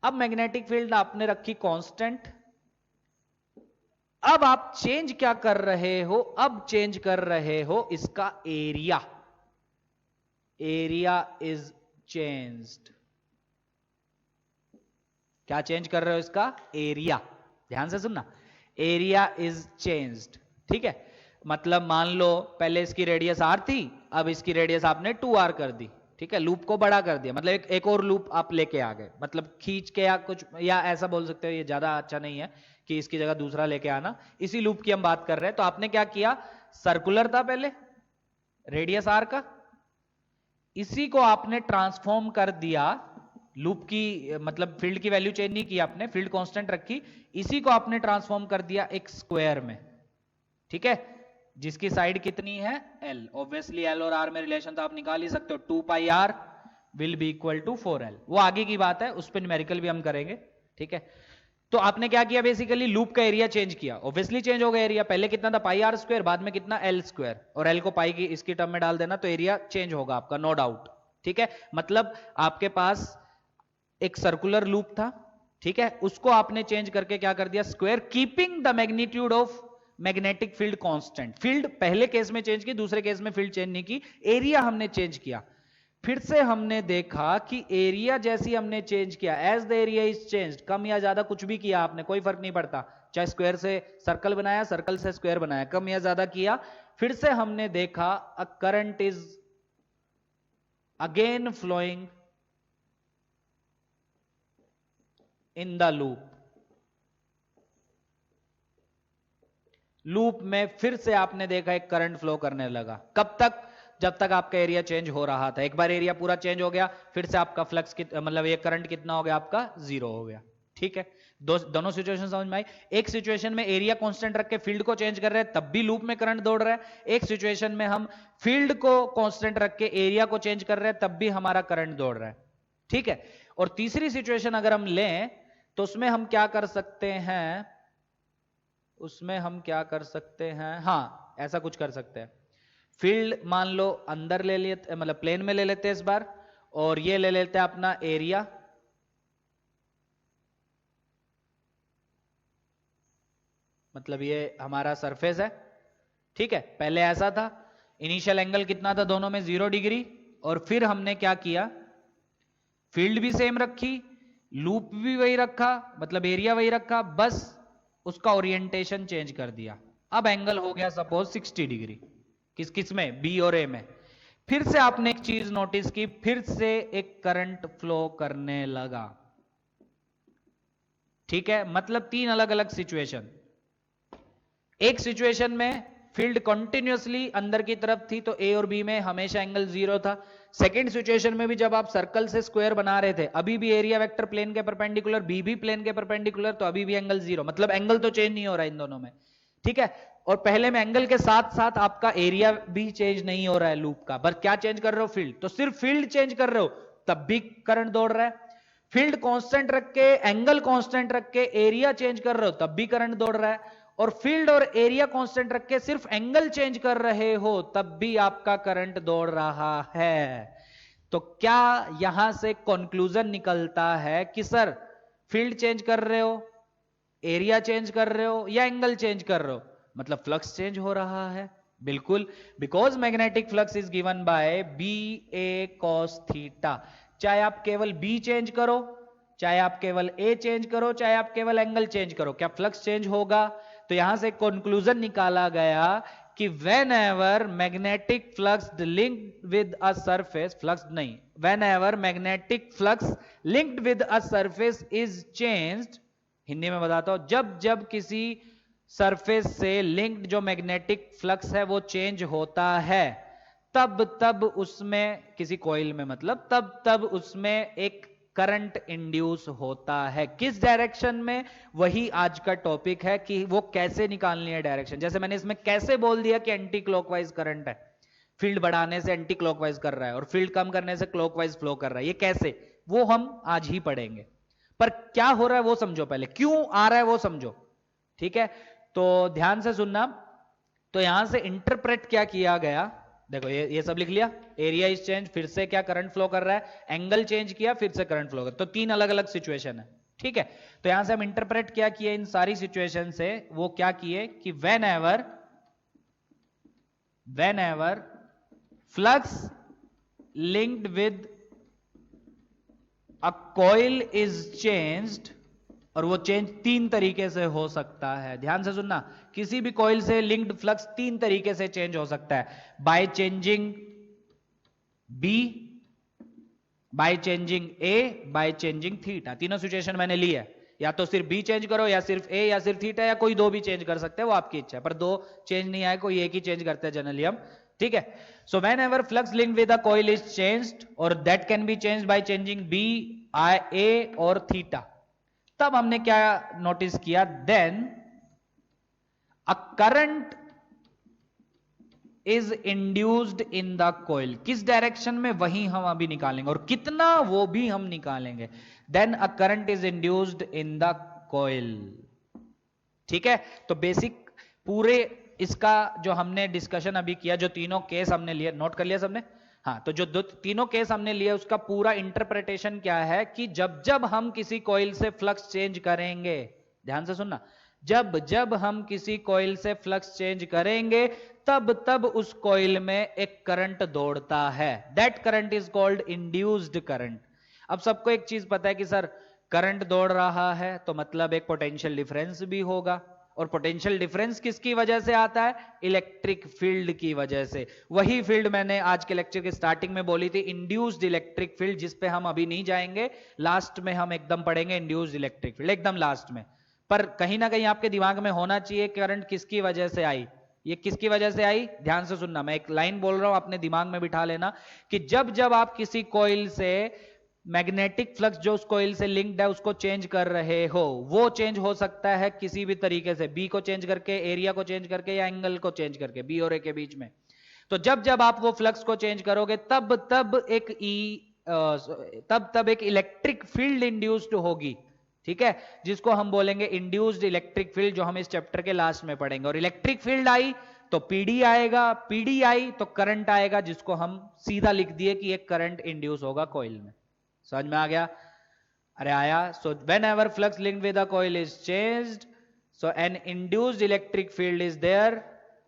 [SPEAKER 1] अब मैग्नेटिक फील्ड आपने रखी कांस्टेंट। अब आप चेंज क्या कर रहे हो? अब चेंज कर रहे हो इसका एरिया। Area is changed. क्या चेंज कर रहे हो? इसका एरिया। ध्यान से सुनना, एरिया इज चेंज्ड, ठीक है। मतलब मान लो पहले इसकी रेडियस आर थी, अब इसकी रेडियस आपने 2r कर दी, ठीक है, लूप को बड़ा कर दिया। मतलब एक और लूप आप लेके आ गए, मतलब खींच के, या कुछ, या ऐसा बोल सकते हो, ये ज्यादा अच्छा नहीं है कि इसकी जगह दूसरा लेके आना। इसी लूप की हम बात कर रहे हैं। तो आपने क्या किया, सर्कुलर था पहले, रेडियस आर का, इसी को आपने ट्रांसफॉर्म कर दिया लूप की, मतलब फील्ड की वैल्यू चेंज नहीं की आपने, फील्ड कांस्टेंट रखी, इसी को आपने ट्रांसफॉर्म कर दिया एक स्क्वायर में, ठीक है, जिसकी साइड कितनी है? एल। ऑब्वियसली एल और आर में रिलेशन तो आप निकाल ही सकते हो, 2 pi R will be equal to 4l। वो आगे की बात है, उस पर न्यूमेरिकल भी हम करेंगे, ठीक है। तो आपने क्या किया, बेसिकली लूप का एरिया चेंज किया। ऑब्वियसली चेंज हो गया एरिया, पहले कितना था? पाई आर स्क्वायर, बाद में कितना? एल स्क्वायर, और एल को पाई की इसकी टर्म में डाल देना तो एरिया चेंज होगा आपका, नो डाउट, ठीक है। मतलब आपके पास एक सर्कुलर लूप था, ठीक है, उसको आपने चेंज करके क्या कर दिया? Square, keeping the magnitude of magnetic field constant. Field पहले केस में चेंज की, दूसरे केस में फील्ड चेंज नहीं की, एरिया हमने चेंज किया। फिर से हमने देखा कि एरिया जैसी हमने चेंज किया, as the area is changed, कम या ज्यादा कुछ भी किया आपने, कोई फर्क नहीं पड़ता, चाहे स्क्वायर से सर्कल बनाया, सर्कल से स्क्वायर बनाया, कम या ज्यादा किया। फिर से हमने देखा a current is again flowing in the loop. Loop में फिर से आपने देखा एक करंट फ्लो करने लगा। कब तक? जब तक आपका एरिया चेंज हो रहा था। एक बार एरिया पूरा चेंज हो गया, फिर से आपका फ्लक्स मतलब ये करंट कितना हो गया आपका? जीरो हो गया, ठीक है। दोनों सिचुएशन समझ में आई। एक सिचुएशन में एरिया कांस्टेंट रख के फील्ड को चेंज कर रहे हैं, तब भी लूप में करंट दौड़ रहा है। एक सिचुएशन में हम फील्ड को कांस्टेंट रख के एरिया को चेंज कर रहे हैं, तब भी हमारा करंट दौड़ रहा है, ठीक है। और तीसरी सिचुएशन अगर हम लें तो उसमें हम क्या कर सकते हैं? उसमें हम क्या कर सकते हैं, हाँ ऐसा कुछ कर सकते हैं, फील्ड मान लो अंदर ले लेते, मतलब प्लेन में ले लेते हैं इस बार, और ये ले लेते हैं अपना एरिया, मतलब ये हमारा सरफेस है, ठीक है। पहले ऐसा था, इनिशियल एंगल कितना था दोनों में? 0 डिग्री। और फिर हमने क्या किया, फील्ड भी सेम रखी, लूप भी वही रखा, मतलब एरिया वही रखा, बस उसका ओरिएंटेशन चेंज कर दिया, अब एंगल हो गया सपोज 60 डिग्री, किस किस में, बी और ए में। फिर से आपने एक चीज नोटिस की, फिर से एक करंट फ्लो करने लगा। ठीक है, मतलब तीन अलग अलग सिचुएशन। एक सिचुएशन में फील्ड कंटिन्यूअसली अंदर की तरफ थी तो ए और बी में हमेशा एंगल 0 था। सेकंड सिचुएशन में भी जब आप सर्कल से स्क्वायर बना रहे थे, अभी भी एरिया वेक्टर प्लेन के परपेंडिकुलर, बी भी प्लेन के परपेंडिकुलर, तो अभी भी एंगल 0, मतलब एंगल तो चेंज नहीं हो रहा इन दोनों में। ठीक है, और पहले में एंगल के साथ साथ आपका एरिया भी चेंज नहीं हो रहा है लूप का, बस क्या चेंज कर रहे हो, फील्ड। तो सिर्फ फील्ड चेंज कर रहे हो तब भी करंट दौड़ रहा है, फील्ड कांस्टेंट रख के, एंगल कांस्टेंट रख के एरिया चेंज कर रहे हो तब भी करंट दौड़ रहा है, और फील्ड और एरिया कांस्टेंट रख के सिर्फ एंगल चेंज कर रहे हो तब भी आपका करंट दौड़ रहा है। तो क्या यहां से कंक्लूजन निकलता है कि सर फील्ड चेंज कर रहे हो, एरिया चेंज कर रहे हो या एंगल चेंज कर रहे हो, मतलब फ्लक्स चेंज हो रहा है। बिल्कुल, because magnetic flux is given by B A cos theta. चाहे आप केवल बी चेंज करो, चाहे आप केवल ए चेंज करो, चाहे आप केवल एंगल चेंज करो, क्या फ्लक्स चेंज होगा। तो यहां से कंक्लूजन निकाला गया कि whenever magnetic flux linked with a surface, flux नहीं, whenever magnetic flux linked with a surface is changed, Hindi में बताता हूं, जब जब किसी सरफेस से लिंक्ड जो मैग्नेटिक फ्लक्स है वो चेंज होता है, तब तब उसमें, किसी कॉइल में मतलब, तब तब उसमें एक करंट इंड्यूस होता है। किस डायरेक्शन में, वही आज का टॉपिक है कि वो कैसे निकालनी है डायरेक्शन। जैसे मैंने इसमें कैसे बोल दिया कि एंटी क्लॉकवाइज करंट है, फील्ड बढ़ाने से एंटी क्लॉकवाइज कर रहा है और फील्ड कम करने से क्लॉकवाइज फ्लो कर रहा है, ये कैसे, वो हम आज ही पढ़ेंगे। पर क्या हो रहा है वो समझो पहले, क्यों आ रहा है वो समझो। ठीक है, तो ध्यान से सुनना। तो यहां से इंटरप्रेट क्या किया गया, देखो ये सब लिख लिया, एरिया इज चेंज, फिर से क्या करंट फ्लो कर रहा है, एंगल चेंज किया, फिर से करंट फ्लो कर, तो तीन अलग अलग सिचुएशन है। ठीक है, तो यहां से हम इंटरप्रेट क्या किए इन सारी सिचुएशन से, वो क्या किए कि whenever flux linked with a coil is changed, और वो चेंज तीन तरीके से हो सकता है, ध्यान से सुनना, किसी भी कॉइल से लिंक्ड फ्लक्स तीन तरीके से चेंज हो सकता है, by changing B, by changing A, by changing theta. तीनों सिचुएशन मैंने ली है, या तो सिर्फ बी चेंज करो, या सिर्फ ए, या सिर्फ थीटा, या कोई दो भी चेंज कर सकते हैं, वो आपकी इच्छा है, पर दो चेंज नहीं आए, कोई एक ही चेंज करते हैं जनरली हम। ठीक है, so whenever flux linked with a coil is changed, और that can be changed by changing B, I, A और थीटा, तब हमने क्या नोटिस किया, then a current is induced in the coil. किस डायरेक्शन में, वही हम अभी निकालेंगे, और कितना वो भी हम निकालेंगे। Then a current is induced in the coil. ठीक है, तो बेसिक पूरे इसका जो हमने डिस्कशन अभी किया, जो तीनों केस हमने लिए, नोट कर लिया सबने, हाँ, तो जो तीनों केस हमने लिए उसका पूरा इंटरप्रिटेशन क्या है कि जब जब हम किसी कॉइल से फ्लक्स चेंज करेंगे, ध्यान से सुनना, जब जब हम किसी कॉइल से फ्लक्स चेंज करेंगे तब तब उस कॉइल में एक करंट दौड़ता है, that current is called induced current. अब सबको एक चीज पता है कि सर करंट दौड़ रहा है तो मतलब एक पोटेंशियल डिफरेंस भी होगा, और पोटेंशियल डिफरेंस किसकी वजह से आता है, इलेक्ट्रिक फील्ड की वजह से। वही फील्ड मैंने आज के लेक्चर के स्टार्टिंग में बोली थी, इंड्यूस्ड इलेक्ट्रिक फील्ड, जिस पे हम अभी नहीं जाएंगे, लास्ट में हम एकदम पढ़ेंगे इंड्यूस्ड इलेक्ट्रिक फील्ड, एकदम लास्ट में। पर कहीं ना कहीं आपके दिमाग में होना चाहिए करंट किसकी वजह से आई, ये किसकी वजह से आई, ध्यान से सुनना, मैं एक लाइन बोल रहा हूं, अपने दिमाग में बिठा लेना कि जब जब आप किसी कॉइल से मैग्नेटिक फ्लक्स जो उस कॉइल से लिंक्ड है उसको चेंज कर रहे हो, वो चेंज हो सकता है किसी भी तरीके से, बी को चेंज करके, एरिया को चेंज करके, या एंगल को चेंज करके, बी और ए के बीच में। तो जब जब आप वो फ्लक्स को चेंज करोगे तब तब एक इलेक्ट्रिक फील्ड इंड्यूस्ड होगी। ठीक है, जिसको हम बोलेंगे इंड्यूस्ड इलेक्ट्रिक फील्ड, जो हम इस चैप्टर के लास्ट में पढ़ेंगे। और इलेक्ट्रिक फील्ड आई तो पीडी आएगा, पीडी आई तो करंट आएगा, जिसको हम सीधा लिख दिए कि एक करंट इंड्यूस होगा कॉइल में। समझ में आ गया, अरे आया। So whenever flux linked with a coil is changed, so an induced electric field is there,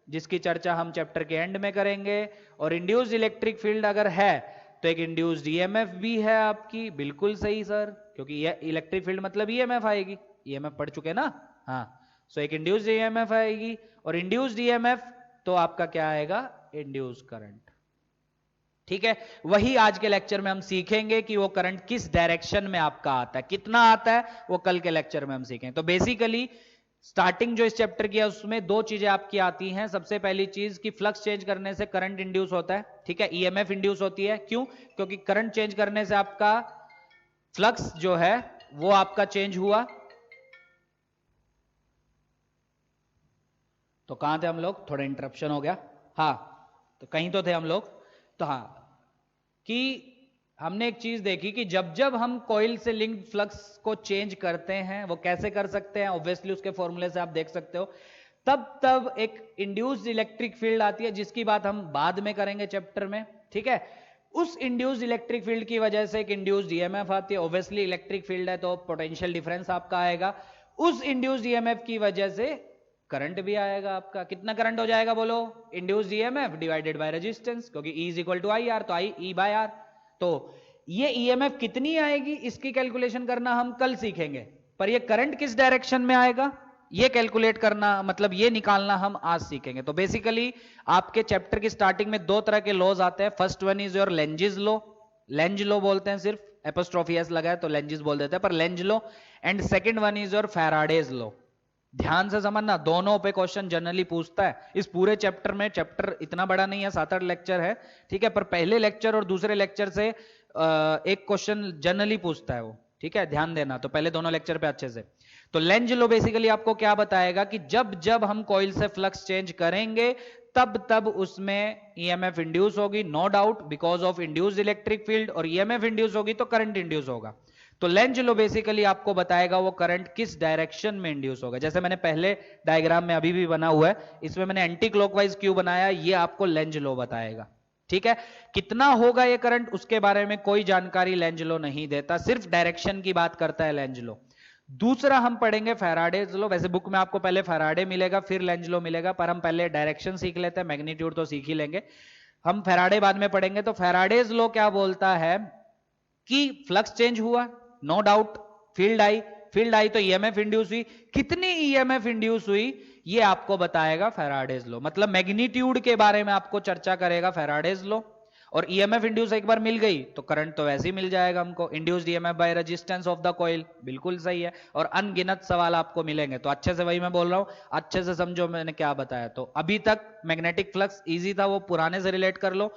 [SPEAKER 1] जिसकी चर्चा हम चैप्टर के एंड में करेंगे। और इंड्यूस्ड इलेक्ट्रिक फील्ड अगर है तो एक इंड्यूस्ड ईएमएफ भी है आपकी, बिल्कुल सही सर, क्योंकि ये इलेक्ट्रिक फील्ड मतलब ईएमएफ आएगी, ईएमएफ पढ़ चुके ना, हाँ। सो एक इंड्यूस्ड ईएमएफ आएगी, और इंड्यूस्ड ईएमएफ तो आपका क्या आएगा, इंड्यूस्ड करंट। ठीक है, वही आज के लेक्चर में हम सीखेंगे कि वो करंट किस डायरेक्शन में आपका आता है, कितना आता है, वो कल के लेक्चर में हम सीखेंगे। तो बेसिकली स्टार्टिंग जो इस चैप्टर की है उसमें दो चीजें आपकी आती हैं। सबसे पहली चीज कि फ्लक्स चेंज करने से करंट इंड्यूस होता है, ठीक है, ईएमएफ इंड्यूस होती है। क्यों? क्योंकि करंट चेंज करने से आपका फ्लक्स जो है वो आपका चेंज हुआ। तो कहां थे हम लोग, थोड़ा इंटरप्शन हो गया, हाँ तो कहीं तो थे हम लोग। तो हाँ कि हमने एक चीज देखी कि जब जब हम कॉइल से लिंक्ड फ्लक्स को चेंज करते हैं, वो कैसे कर सकते हैं, ऑब्वियसली उसके फॉर्मूले से आप देख सकते हो। तब तब एक इंड्यूस्ड इलेक्ट्रिक फील्ड आती है, जिसकी बात हम बाद में करेंगे चैप्टर में, ठीक है। उस इंड्यूस्ड इलेक्ट्रिक फील्ड की वजह से एक इंड्यूस्ड ईएमएफ आती है। ऑब्वियसली इलेक्ट्रिक फील्ड है तो पोटेंशियल डिफरेंस आपका आएगा। उस इंड्यूस्ड ईएमएफ की वजह से करंट भी आएगा आपका। कितना करंट हो जाएगा बोलो, induced EMF divided by resistance, क्योंकि E is equal to I R, तो आई ई बाय आर। तो ये ईएमएफ कितनी आएगी इसकी कैलकुलेशन करना हम कल सीखेंगे, पर ये करंट किस डायरेक्शन में आएगा ये कैलकुलेट करना, मतलब ये निकालना हम आज सीखेंगे। तो बेसिकली आपके चैप्टर की स्टार्टिंग में दो तरह के लॉज आते हैं। First one is your Lenz's law, Lenz law बोलते हैं, सिर्फ एपोस्ट्रोफी एस लगा है तो लेंजिस बोल देते हैं, पर Lenz law. And second one is your Faraday's law. ध्यान से समझना, दोनों पे क्वेश्चन जनरली पूछता है इस पूरे चैप्टर में। चैप्टर इतना बड़ा नहीं है, 7-8 लेक्चर है, ठीक है, पर पहले लेक्चर और दूसरे लेक्चर से एक क्वेश्चन जनरली पूछता है वो, ठीक है, ध्यान देना। तो पहले दोनों लेक्चर पे अच्छे से। तो लेंज लॉ बेसिकली आपको क्या बताएगा कि जब जब हम कॉइल से फ्लक्स चेंज करेंगे तब तब उसमें ईएमएफ इंड्यूस होगी, no doubt, because of induced electric field, और ईएमएफ इंड्यूस होगी तो करंट इंड्यूस होगा। तो लेंज लॉ बेसिकली आपको बताएगा वो करंट किस डायरेक्शन में इंड्यूस होगा। जैसे मैंने पहले डायग्राम में अभी भी बना हुआ है, इसमें मैंने एंटी क्लॉकवाइज क्यों बनाया, ये आपको लेंज लॉ बताएगा, ठीक है। कितना होगा ये करंट उसके बारे में कोई जानकारी लेंज लॉ नहीं देता, सिर्फ डायरेक्शन की बात करता है लेंज लॉ। दूसरा हम पढ़ेंगे फैराडेज लॉ। वैसे बुक में आपको पहले फैराडे मिलेगा फिर लेंज लॉ मिलेगा, पर हम पहले डायरेक्शन सीख लेते हैं, मैग्नीट्यूड तो सीख ही लेंगे, हम फैराडे बाद में पढ़ेंगे। तो फैराडेज लॉ क्या बोलता है कि फ्लक्स चेंज हुआ, नो डाउट, फील्ड आई तो ईएमएफ इंड्यूस हुई। कितनी ईएमएफ इंड्यूस हुई ये आपको बताएगा फैराडेज लॉ, मतलब मैग्नीट्यूड के बारे में आपको चर्चा करेगा फैराडेज लॉ। और ईएमएफ इंड्यूस एक बार मिल गई तो करंट तो वैसे ही मिल जाएगा हमको, induced EMF by resistance of the coil, बिल्कुल सही है। और अनगिनत सवाल आपको मिलेंगे, तो अच्छे से वही मैं बोल रहा हूं, अच्छे से समझो मैंने क्या बताया। तो अभी तक मैग्नेटिक फ्लक्स इजी था, वो पुराने से रिलेट कर लो।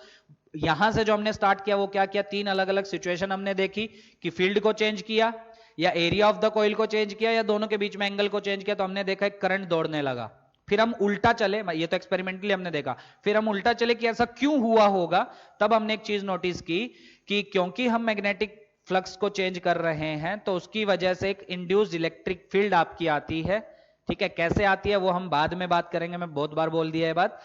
[SPEAKER 1] यहां से जो हमने स्टार्ट किया वो क्या किया, तीन अलग अलग सिचुएशन हमने देखी कि फील्ड को चेंज किया, या एरिया ऑफ द कॉइल को चेंज किया, या दोनों के बीच में एंगल को चेंज किया, तो हमने देखा एक करंट दौड़ने लगा। फिर हम उल्टा चले, ये तो एक्सपेरिमेंटली हमने देखा, फिर हम उल्टा चले कि ऐसा क्यों हुआ होगा। तब हमने एक चीज नोटिस की कि क्योंकि हम मैग्नेटिक फ्लक्स को चेंज कर रहे हैं तो उसकी वजह से एक इंड्यूस्ड इलेक्ट्रिक फील्ड आपकी आती है, ठीक है। कैसे आती है वो हम बाद में बात करेंगे, मैं बहुत बार बोल दिया है बात।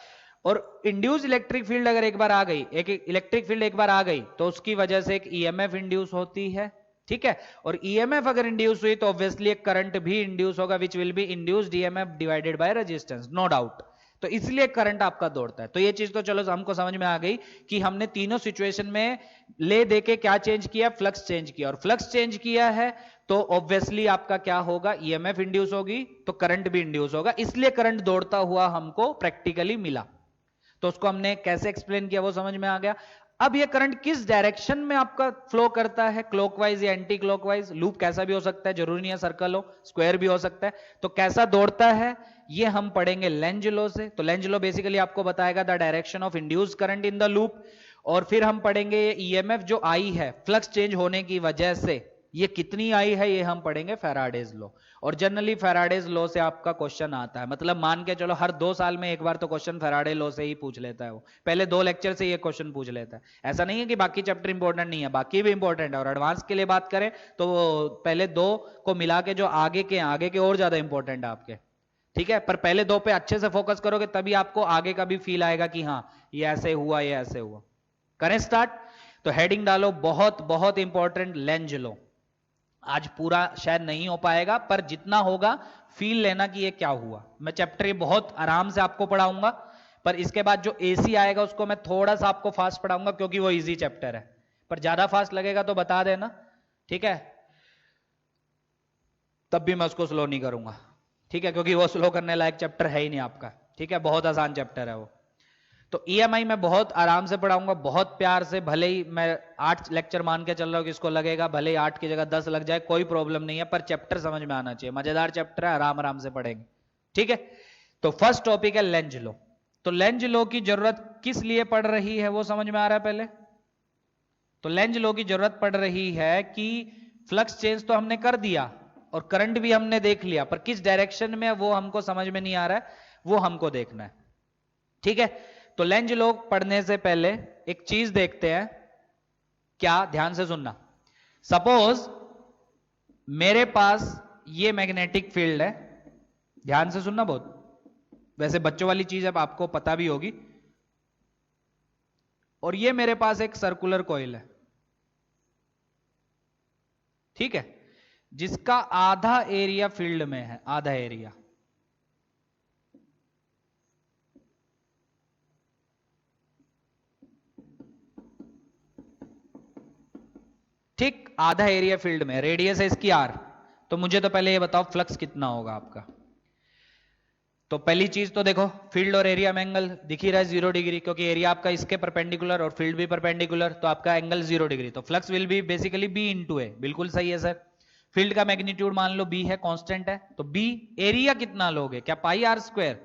[SPEAKER 1] और इंड्यूस इलेक्ट्रिक फील्ड अगर एक बार आ गई, एक इलेक्ट्रिक फील्ड एक बार आ गई तो उसकी वजह से एक ईएमएफ इंड्यूस होती है, ठीक है। और ईएमएफ अगर इंड्यूस हुई तो ऑब्वियसली एक करंट भी इंड्यूस होगा, which will be induced EMF divided by resistance, no doubt. तो इसलिए करंट आपका दौड़ता है। तो ये चीज तो चलो हमको समझ में आ गई कि हमने तीनों सिचुएशन में ले दे के क्या चेंज किया, फ्लक्स चेंज किया। और फ्लक्स चेंज किया है तो ऑब्वियसली आपका क्या होगा, ईएमएफ इंड्यूस होगी तो करंट भी इंड्यूस होगा, इसलिए करंट दौड़ता हुआ हमको प्रैक्टिकली मिला। तो उसको हमने कैसे एक्सप्लेन किया वो समझ में आ गया। अब ये करंट किस डायरेक्शन में आपका फ्लो करता है, क्लॉकवाइज या एंटी क्लॉकवाइज, लूप कैसा भी हो सकता है, जरूरी नहीं है सर्कल हो, स्क्वायर भी हो सकता है, तो कैसा दौड़ता है ये हम पढ़ेंगे लेंज लॉ से। तो लेंज लॉ बेसिकली आपको बताएगा the direction of induce current in the loop. और फिर हम पढ़ेंगे ईएमएफ जो आई है फ्लक्स चेंज होने की वजह से, ये कितनी आई है ये हम पढ़ेंगे फैराडेज लॉ। और जनरली फैराडेज लॉ से आपका क्वेश्चन आता है, मतलब मान के चलो हर 2 साल में एक बार तो क्वेश्चन फैराडे लॉ से ही पूछ लेता है वो, पहले 2 लेक्चर से ये क्वेश्चन पूछ लेता है। ऐसा नहीं है कि बाकी चैप्टर इंपॉर्टेंट नहीं है, बाकी भी इंपॉर्टेंट है। और एडवांस के लिए बात करें तो पहले 2 को मिला के जो आगे के और ज्यादा इंपॉर्टेंट है आपके, ठीक है। पर पहले 2 पे अच्छे से फोकस करोगे तभी आपको आगे का भी फील आएगा कि हाँ ये ऐसे हुआ, ये ऐसे हुआ। करें स्टार्ट। तो हेडिंग डालो, बहुत बहुत इंपॉर्टेंट लेंज लॉ। आज पूरा शायद नहीं हो पाएगा पर जितना होगा फील लेना कि ये क्या हुआ। मैं चैप्टर ये बहुत आराम से आपको पढ़ाऊंगा, पर इसके बाद जो एसी आएगा उसको मैं थोड़ा सा आपको फास्ट पढ़ाऊंगा क्योंकि वो इजी चैप्टर है। पर ज्यादा फास्ट लगेगा तो बता देना, ठीक है, तब भी मैं उसको स्लो नहीं करूंगा, ठीक है, क्योंकि वो स्लो करने लायक चैप्टर है ही नहीं आपका। ठीक है, बहुत आसान चैप्टर है वो। तो ईएमआई मैं बहुत आराम से पढ़ाऊंगा, बहुत प्यार से, भले ही मैं 8 लेक्चर मान के चल रहा हूँ कि इसको लगेगा, भले ही 8 की जगह 10 लग जाए, कोई प्रॉब्लम नहीं है, पर चैप्टर समझ में आना चाहिए। मजेदार चैप्टर है, आराम आराम से पढ़ेंगे। ठीक है, तो फर्स्ट टॉपिक है लेंज लो। तो लेंज लो की जरूरत किस लिए पड़ रही है वो समझ में आ रहा है पहले? तो लेंज लो की जरूरत पड़ रही है कि फ्लक्स चेंज तो हमने कर दिया और करंट भी हमने देख लिया, पर किस डायरेक्शन में वो हमको समझ में नहीं आ रहा है, वो हमको देखना है। ठीक है, तो लेंज लो पढ़ने से पहले एक चीज देखते हैं। क्या? ध्यान से सुनना। सपोज मेरे पास ये मैग्नेटिक फील्ड है, ध्यान से सुनना बहुत, वैसे बच्चों वाली चीज अब आपको पता भी होगी। और ये मेरे पास एक सर्कुलर कॉइल है, ठीक है, जिसका आधा एरिया फील्ड में है, आधा एरिया। ठीक, आधा एरिया फील्ड में, रेडियस है इसकी आर। तो मुझे तो पहले ये बताओ फ्लक्स कितना होगा आपका। तो पहली चीज तो देखो, फील्ड और एरिया में एंगल दिख ही रहा है 0 डिग्री, क्योंकि एरिया आपका इसके परपेंडिकुलर और फील्ड भी परपेंडिकुलर, तो आपका एंगल 0 डिग्री। तो flux will be basically B into A. बिल्कुल सही है सर। फील्ड का मैग्नीट्यूड मान लो बी है, कांस्टेंट है, तो बी। एरिया कितना लोगे? क्या पाई आर स्क्वायर?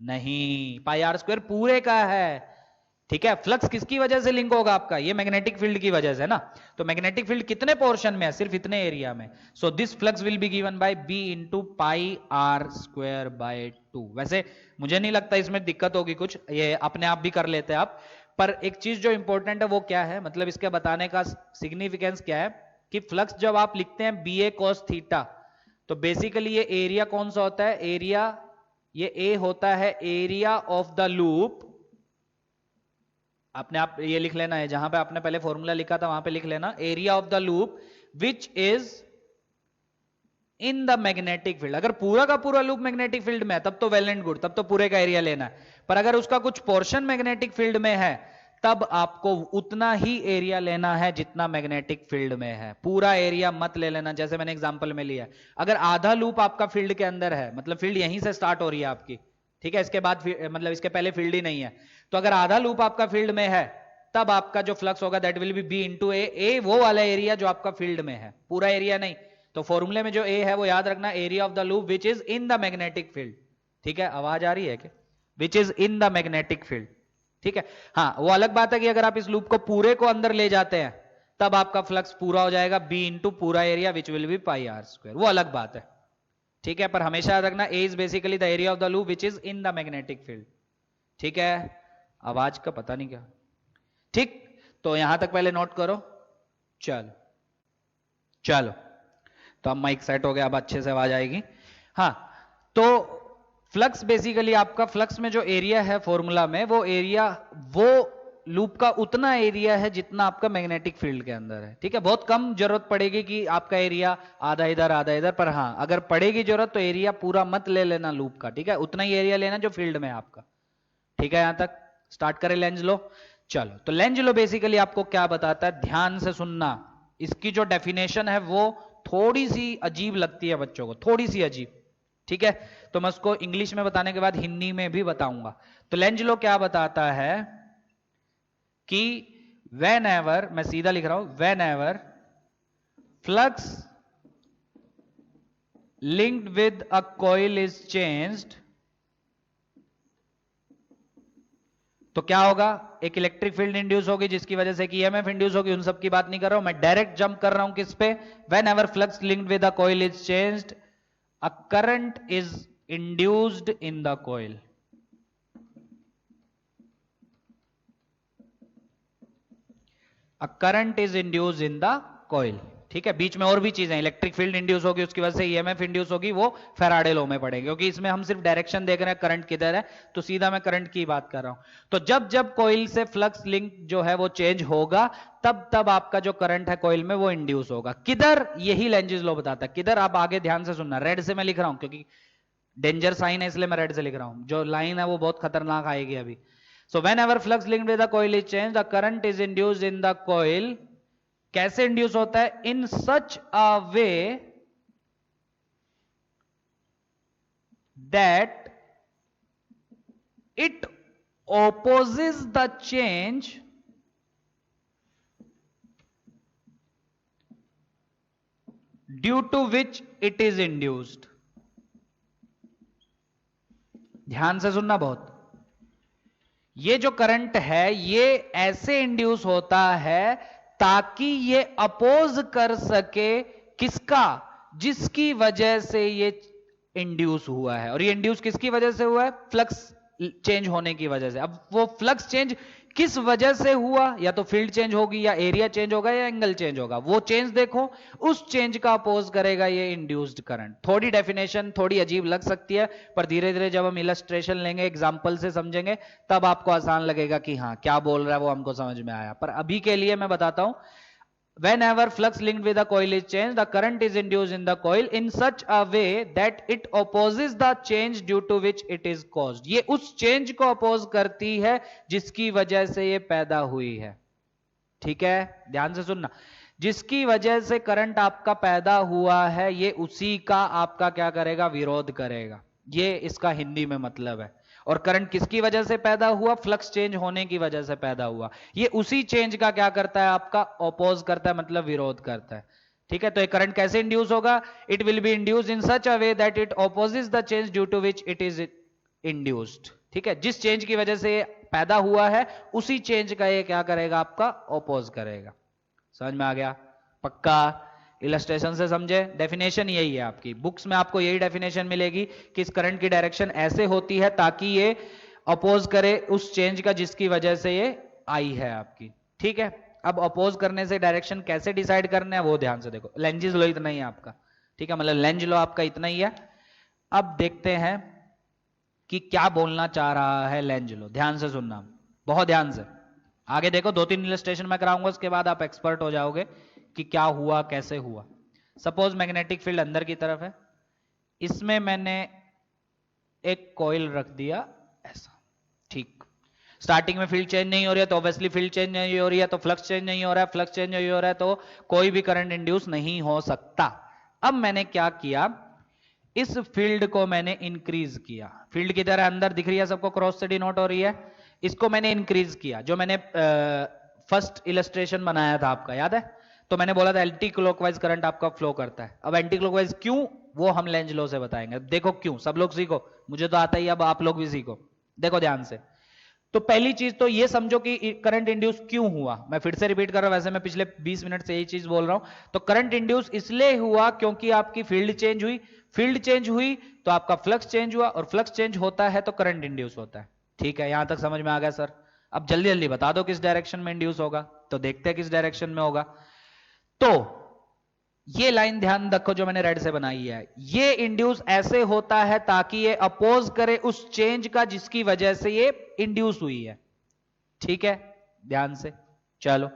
[SPEAKER 1] नहीं, पाई आर स्क्वायर पूरे का है। ठीक है, फ्लक्स किसकी वजह से लिंक होगा आपका? ये मैग्नेटिक फील्ड की वजह से ना। तो मैग्नेटिक फील्ड कितने पोर्शन में है? सिर्फ इतने एरिया में। So this flux will be given by B into pi R square by 2। वैसे मुझे नहीं लगता इसमें दिक्कत होगी कुछ, ये अपने आप भी कर लेते हैं आप। पर एक चीज जो इंपॉर्टेंट है वो क्या है, मतलब इसके बताने का सिग्निफिकेंस क्या है कि फ्लक्स जब आप लिखते हैं बी ए कॉस थीटा, तो बेसिकली ये एरिया कौन सा होता है? एरिया, ये ए होता है एरिया ऑफ द लूप। आपने आप ये लिख लेना है, जहां पे आपने पहले फॉर्मूला लिखा था वहां पे लिख लेना, area of the loop which is in the magnetic field. अगर पूरा का पूरा लूप मैग्नेटिक फील्ड में है तब तो वेल एंड गुड, तब तो पूरे का एरिया लेना है। पर अगर उसका कुछ पोर्शन मैग्नेटिक फील्ड में है तब आपको उतना ही एरिया लेना है जितना मैग्नेटिक फील्ड में है। पूरा एरिया मत ले लेना, जैसे मैंने एग्जांपल में लिया। अगर आधा लूप आपका फील्ड के अंदर है, मतलब फील्ड यहीं से स्टार्ट हो रही है आपकी, ठीक है, इसके बाद मतलब इसके पहले फील्ड ही नहीं है, तो अगर आधा लूप आपका फील्ड में है तब आपका जो फ्लक्स होगा that will be B into A. A वो वाला एरिया जो आपका फील्ड में है, पूरा एरिया नहीं। तो फॉर्मूले में जो ए है वो याद रखना, area of the loop which is in the magnetic field. ठीक है, आवाज आ रही है क्या? विच is in the magnetic field. ठीक है, हाँ, वो अलग बात है कि अगर आप इस लूप को पूरे को अंदर ले जाते हैं तब आपका फ्लक्स पूरा हो जाएगा बी इंटू पूरा area which will be pi R square, वो अलग बात है। ठीक है, पर हमेशा याद रखना A is basically the area of the loop which is in the magnetic field. ठीक है, आवाज का पता नहीं क्या। ठीक, तो यहां तक पहले नोट करो। चलो चलो, तो अब माइक सेट हो गया, अब अच्छे से आवाज आएगी। हाँ, तो फ्लक्स बेसिकली आपका, फ्लक्स में जो एरिया है फॉर्मूला में, वो एरिया वो लूप का उतना एरिया है जितना आपका मैग्नेटिक फील्ड के अंदर है। ठीक है, बहुत कम जरूरत पड़ेगी कि आपका एरिया आधा इधर आधा इधर, पर हाँ अगर पड़ेगी जरूरत तो एरिया पूरा मत ले लेना लूप का। ठीक है, उतना ही एरिया लेना जो फील्ड में है आपका। ठीक है, यहां तक स्टार्ट करें लेंज लो। चलो, तो लेंज लो बेसिकली आपको क्या बताता है, ध्यान से सुनना। इसकी जो डेफिनेशन है वो थोड़ी सी अजीब लगती है बच्चों को, थोड़ी सी अजीब। ठीक है, तो मैं उसको इंग्लिश में बताने के बाद हिंदी में भी बताऊंगा। तो लेंज लो क्या बताता है कि वेन एवर, मैं सीधा लिख रहा हूं, when ever flux linked with a coil is changed, तो क्या होगा? एक इलेक्ट्रिक फील्ड इंड्यूस होगी जिसकी वजह से कि ईएमएफ इंड्यूस होगी। उन सब की बात नहीं कर रहा हूं मैं, डायरेक्ट जंप कर रहा हूं किस पे? When ever flux linked with a coil is changed, a current is induced in the coil. A current is induced in the coil. ठीक है, बीच में और भी चीजें, इलेक्ट्रिक फील्ड इंड्यूस होगी, उसकी वजह से ईएमएफ इंड्यूस होगी, वो फैराडे लॉ में पड़ेगी, क्योंकि इसमें हम सिर्फ डायरेक्शन देख रहे हैं करंट किधर है, तो सीधा मैं करंट की बात कर रहा हूं। तो जब जब कॉइल से फ्लक्स लिंक जो है वो चेंज होगा तब तब आपका जो करंट है कॉइल में वो इंड्यूस होगा। किधर? यही लेंजेस लॉ बताता है किधर। आप आगे ध्यान से सुनना, रेड से मैं लिख रहा हूं क्योंकि डेंजर साइन है इसलिए मैं रेड से लिख रहा हूं, जो लाइन है वो बहुत खतरनाक आएगी अभी। सो whenever flux linked with the coil is change, the current is induced in the coil. कैसे इंड्यूस होता है? इन such a way that it opposes the change due to which it is induced. ध्यान से सुनना बहुत, ये जो current है ये ऐसे इंड्यूस होता है ताकि ये अपोज कर सके किसका, जिसकी वजह से ये इंड्यूस हुआ है। और ये इंड्यूस किसकी वजह से हुआ है, फ्लक्स चेंज होने की वजह से। अब वो फ्लक्स चेंज किस वजह से हुआ, या तो फील्ड चेंज होगी, या एरिया चेंज होगा, या एंगल चेंज होगा। वो चेंज देखो, उस चेंज का अपोज करेगा ये इंड्यूस्ड करंट। थोड़ी डेफिनेशन थोड़ी अजीब लग सकती है, पर धीरे धीरे जब हम इलस्ट्रेशन लेंगे, एग्जांपल से समझेंगे, तब आपको आसान लगेगा कि हाँ क्या बोल रहा है वो हमको समझ में आया। पर अभी के लिए मैं बताता हूं, whenever flux linked with a coil is changed, the current is induced in the coil in such a way that it opposes the change due to which it is caused. ये उस चेंज को oppose करती है जिसकी वजह से ये पैदा हुई है। ठीक है, ध्यान से सुनना, जिसकी वजह से करंट आपका पैदा हुआ है ये उसी का आपका क्या करेगा, विरोध करेगा। ये इसका हिंदी में मतलब है। और करंट किसकी वजह से पैदा हुआ, फ्लक्स चेंज होने की वजह से पैदा हुआ। ये उसी चेंज का क्या करता है, आपका अपोज करता है, मतलब विरोध करता है। ठीक है, तो ये करंट कैसे इंड्यूस होगा, it will be induced in such a way that it opposes the change due to which it is induced. ठीक है, जिस चेंज की वजह से ये पैदा हुआ है उसी चेंज का ये क्या करेगा, आपका अपोज करेगा। समझ में आ गया, पक्का। इलस्ट्रेशन से समझे, डेफिनेशन यही है आपकी बुक्स में, आपको यही डेफिनेशन मिलेगी कि इस करंट की डायरेक्शन ऐसे होती है ताकि ये अपोज करे उस चेंज का जिसकी वजह से ये आई है आपकी। ठीक है, अब अपोज करने से डायरेक्शन कैसे डिसाइड करना है वो ध्यान से देखो। लेंजेस लो इतना ही है आपका, ठीक है, मतलब लेंज लो आपका इतना ही है। अब देखते हैं कि क्या बोलना चाह रहा है लेंज लो, ध्यान से सुनना, बहुत ध्यान से। आगे देखो, 2-3 इलस्ट्रेशन मैं कराऊंगा, उसके बाद आप एक्सपर्ट हो जाओगे कि क्या हुआ कैसे हुआ। सपोज मैग्नेटिक फील्ड अंदर की तरफ है, इसमें मैंने एक कॉइल रख दिया ऐसा। ठीक, स्टार्टिंग में फील्ड चेंज नहीं हो रही है तो ऑब्वियसली फील्ड चेंज नहीं हो रही है तो फ्लक्स चेंज नहीं हो रहा है, फ्लक्स चेंज नहीं हो रहा है तो कोई भी करंट इंड्यूस नहीं हो सकता। अब मैंने क्या किया, इस फील्ड को मैंने इंक्रीज किया। फील्ड की तरह अंदर दिख रही है सबको, क्रॉस से डिनोट हो रही है, इसको मैंने इंक्रीज किया। जो मैंने फर्स्ट इलस्ट्रेशन बनाया था आपका याद है, तो मैंने बोला था एंटी क्लॉकवाइज करंट आपका फ्लो करता है। अब एंटी क्लॉकवाइज क्यों, वो हम लेंज लॉ से बताएंगे। देखो क्यों, सब लोग सीखो, मुझे तो आता ही, अब आप लोग भी सीखो। देखो ध्यान से, तो पहली चीज तो ये समझो कि करंट इंड्यूस क्यों हुआ। मैं फिर से रिपीट कर रहा हूं, वैसे मैं पिछले 20 मिनट से यही चीज बोल रहा हूं। तो करंट इंड्यूस इसलिए हुआ क्योंकि आपकी फील्ड चेंज हुई, फील्ड चेंज हुई तो आपका फ्लक्स चेंज हुआ, और फ्लक्स चेंज होता है तो करंट इंड्यूस होता है। ठीक है, यहां तक समझ में आ गया सर। अब जल्दी जल्दी बता दो किस डायरेक्शन में इंड्यूस होगा, तो देखते हैं किस डायरेक्शन में होगा। तो ये लाइन ध्यान रखो जो मैंने रेड से बनाई है, ये इंड्यूस ऐसे होता है ताकि ये अपोज करे उस चेंज का जिसकी वजह से ये इंड्यूस हुई है। ठीक है, ध्यान से चलो,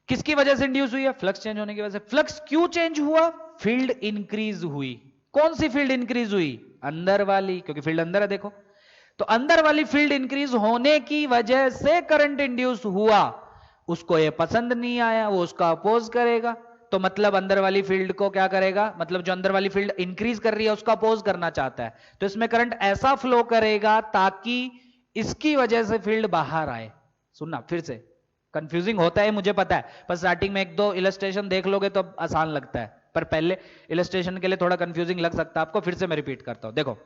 [SPEAKER 1] किसकी वजह से इंड्यूस हुई है, फ्लक्स चेंज होने की वजह से। फ्लक्स क्यों चेंज हुआ, फील्ड इंक्रीज हुई। कौन सी फील्ड इंक्रीज हुई, अंदर वाली, क्योंकि फील्ड अंदर है देखो। तो अंदर वाली फील्ड इंक्रीज होने की वजह से करंट इंड्यूस हुआ, उसको ये पसंद नहीं आया, वो उसका अपोज करेगा। तो मतलब अंदर वाली फील्ड को क्या करेगा, मतलब जो अंदर वाली फील्ड इंक्रीज कर रही है उसका अपोज करना चाहता है, तो इसमें करंट ऐसा फ्लो करेगा ताकि इसकी वजह से फील्ड बाहर आए। सुनना फिर से, कंफ्यूजिंग होता है मुझे पता है, पर स्टार्टिंग में 1-2 इलस्ट्रेशन देख लोगे तो आसान लगता है, पर पहले इलस्ट्रेशन के लिए थोड़ा कंफ्यूजिंग लग सकता है आपको। फिर से मैं रिपीट करता हूं, देखो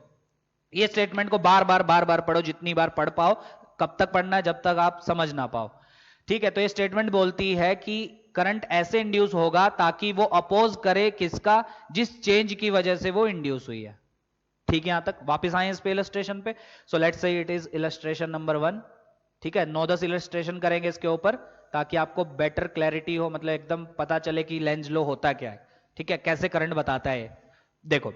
[SPEAKER 1] ये स्टेटमेंट को बार बार पढ़ो, जितनी बार पढ़ पाओ। कब तक पढ़ना है, जब तक आप समझ ना पाओ। ठीक है, तो ये स्टेटमेंट बोलती है कि करंट ऐसे इंड्यूस होगा ताकि वो अपोज करे किसका, जिस चेंज की वजह से वो इंड्यूस हुई है। ठीक है, यहां तक वापस आए इस पे इलस्ट्रेशन पे। So let's say it is illustration number 1। ठीक है, 9-10 इलस्ट्रेशन करेंगे इसके ऊपर ताकि आपको बेटर क्लैरिटी हो, मतलब एकदम पता चले कि लेंज लो होता क्या है। ठीक है, कैसे करंट बताता है। देखो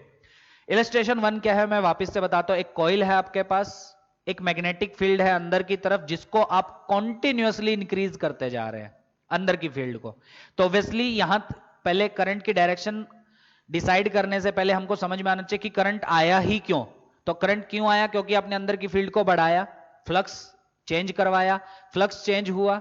[SPEAKER 1] इलस्ट्रेशन 1 क्या है, मैं वापस से बताता हूं। एक कॉइल है आपके पास, एक मैग्नेटिक फील्ड है अंदर की तरफ जिसको आप कॉन्टिन्यूअसली इंक्रीज करते जा रहे हैं अंदर की फील्ड को। तो ऑब्वियसली यहां पहले करंट की डायरेक्शन डिसाइड करने से पहले हमको समझ में आना चाहिए कि करंट आया ही क्यों। तो करंट क्यों आया, क्योंकि आपने अंदर की फील्ड को बढ़ाया, फ्लक्स चेंज करवाया, फ्लक्स चेंज हुआ।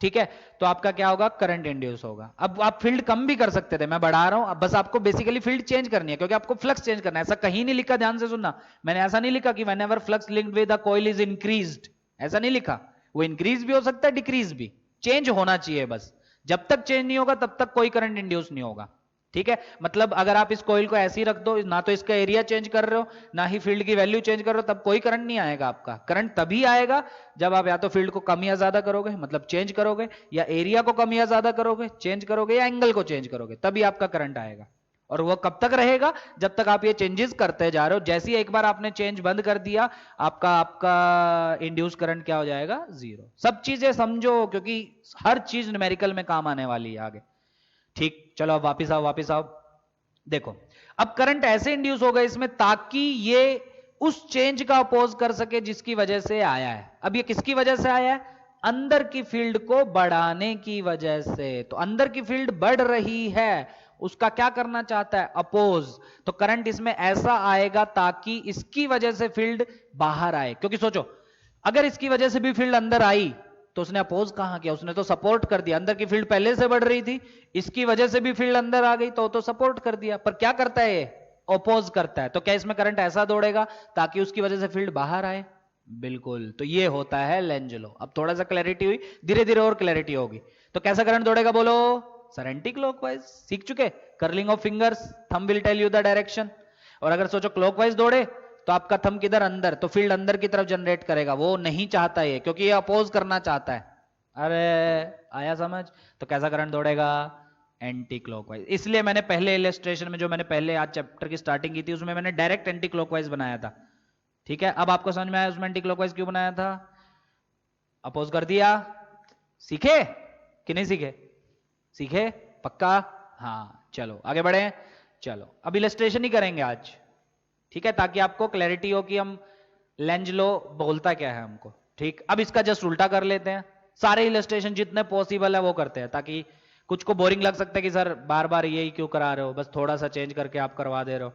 [SPEAKER 1] ठीक है, तो आपका क्या होगा, करंट इंड्यूस होगा। अब आप फील्ड कम भी कर सकते थे, मैं बढ़ा रहा हूं, अब बस आपको बेसिकली फील्ड चेंज करनी है, क्योंकि आपको फ्लक्स चेंज करना है। ऐसा कहीं नहीं लिखा, ध्यान से सुनना, मैंने ऐसा नहीं लिखा कि whenever flux linked with a coil is increased, ऐसा नहीं लिखा। वो इंक्रीज भी हो सकता है, डिक्रीज भी, चेंज होना चाहिए बस। जब तक चेंज नहीं होगा तब तक कोई करंट इंड्यूस नहीं होगा। ठीक है, मतलब अगर आप इस कॉइल को ऐसे ही रख दो, ना तो इसका एरिया चेंज कर रहे हो, ना ही फील्ड की वैल्यू चेंज कर रहे हो, तब कोई करंट नहीं आएगा आपका। करंट तभी आएगा जब आप या तो फील्ड को कम या ज्यादा करोगे, मतलब चेंज करोगे, या एरिया को कम या ज्यादा करोगे, चेंज करोगे, या एंगल को चेंज करोगे, तभी आपका करंट आएगा। और वो कब तक रहेगा, जब तक आप ये चेंजेस करते जा रहे हो। जैसे ही एक बार आपने चेंज बंद कर दिया, आपका आपका इंड्यूस करंट क्या हो जाएगा, जीरो। सब चीजें समझो, क्योंकि हर चीज न्यूमेरिकल में काम आने वाली है आगे। ठीक, चलो अब वापिस आओ, वापिस आओ। देखो, अब करंट ऐसे इंड्यूस होगा इसमें ताकि ये उस चेंज का अपोज कर सके जिसकी वजह से आया है। अब ये किसकी वजह से आया है, अंदर की फील्ड को बढ़ाने की वजह से। तो अंदर की फील्ड बढ़ रही है, उसका क्या करना चाहता है, अपोज। तो करंट इसमें ऐसा आएगा ताकि इसकी वजह से फील्ड बाहर आए। क्योंकि सोचो, अगर इसकी वजह से भी फील्ड अंदर आई तो उसने अपोज कहां किया, उसने तो सपोर्ट कर दिया। अंदर की फील्ड पहले से बढ़ रही थी, इसकी वजह से भी फील्ड अंदर आ गई तो सपोर्ट कर दिया। पर क्या करता है ये, अपोज करता है। तो क्या इसमें करंट ऐसा दौड़ेगा ताकि उसकी वजह से फील्ड बाहर आए, बिल्कुल। तो ये होता है लेंज लॉ। अब थोड़ा सा क्लैरिटी हुई, धीरे धीरे और क्लैरिटी होगी। तो कैसा करंट दौड़ेगा बोलो सर, एंटी क्लॉकवाइज। सीख चुके, curling of fingers, thumb will tell you the direction. और अगर सोचो क्लॉकवाइज दौड़े तो आपका थंब किधर, अंदर, तो फील्ड अंदर की तरफ जनरेट करेगा। वो नहीं चाहता ये, क्योंकि ये अपोज करना चाहता है। अरे आया समझ। तो कैसा करंट दौड़ेगा, एंटी क्लॉकवाइज। इसलिए मैंने पहले इलस्ट्रेशन में, जो मैंने पहले आज चैप्टर की स्टार्टिंग की थी, उसमें मैंने डायरेक्ट एंटी क्लॉकवाइज बनाया था। ठीक है, अब आपको समझ में आया उसमें एंटी क्लॉकवाइज क्यों बनाया था, अपोज कर दिया। सीखे कि नहीं सीखे, सीखे पक्का, हाँ। चलो आगे बढ़े, चलो अब इलस्ट्रेशन ही करेंगे आज। ठीक है, ताकि आपको क्लैरिटी हो कि हम लेंज लॉ बोलता क्या है हमको। ठीक, अब इसका जस्ट उल्टा कर लेते हैं। सारे इलस्ट्रेशन जितने पॉसिबल है वो करते हैं, ताकि कुछ को बोरिंग लग सकता है कि सर बार बार यही क्यों करा रहे हो, बस थोड़ा सा चेंज करके आप करवा दे रहे हो।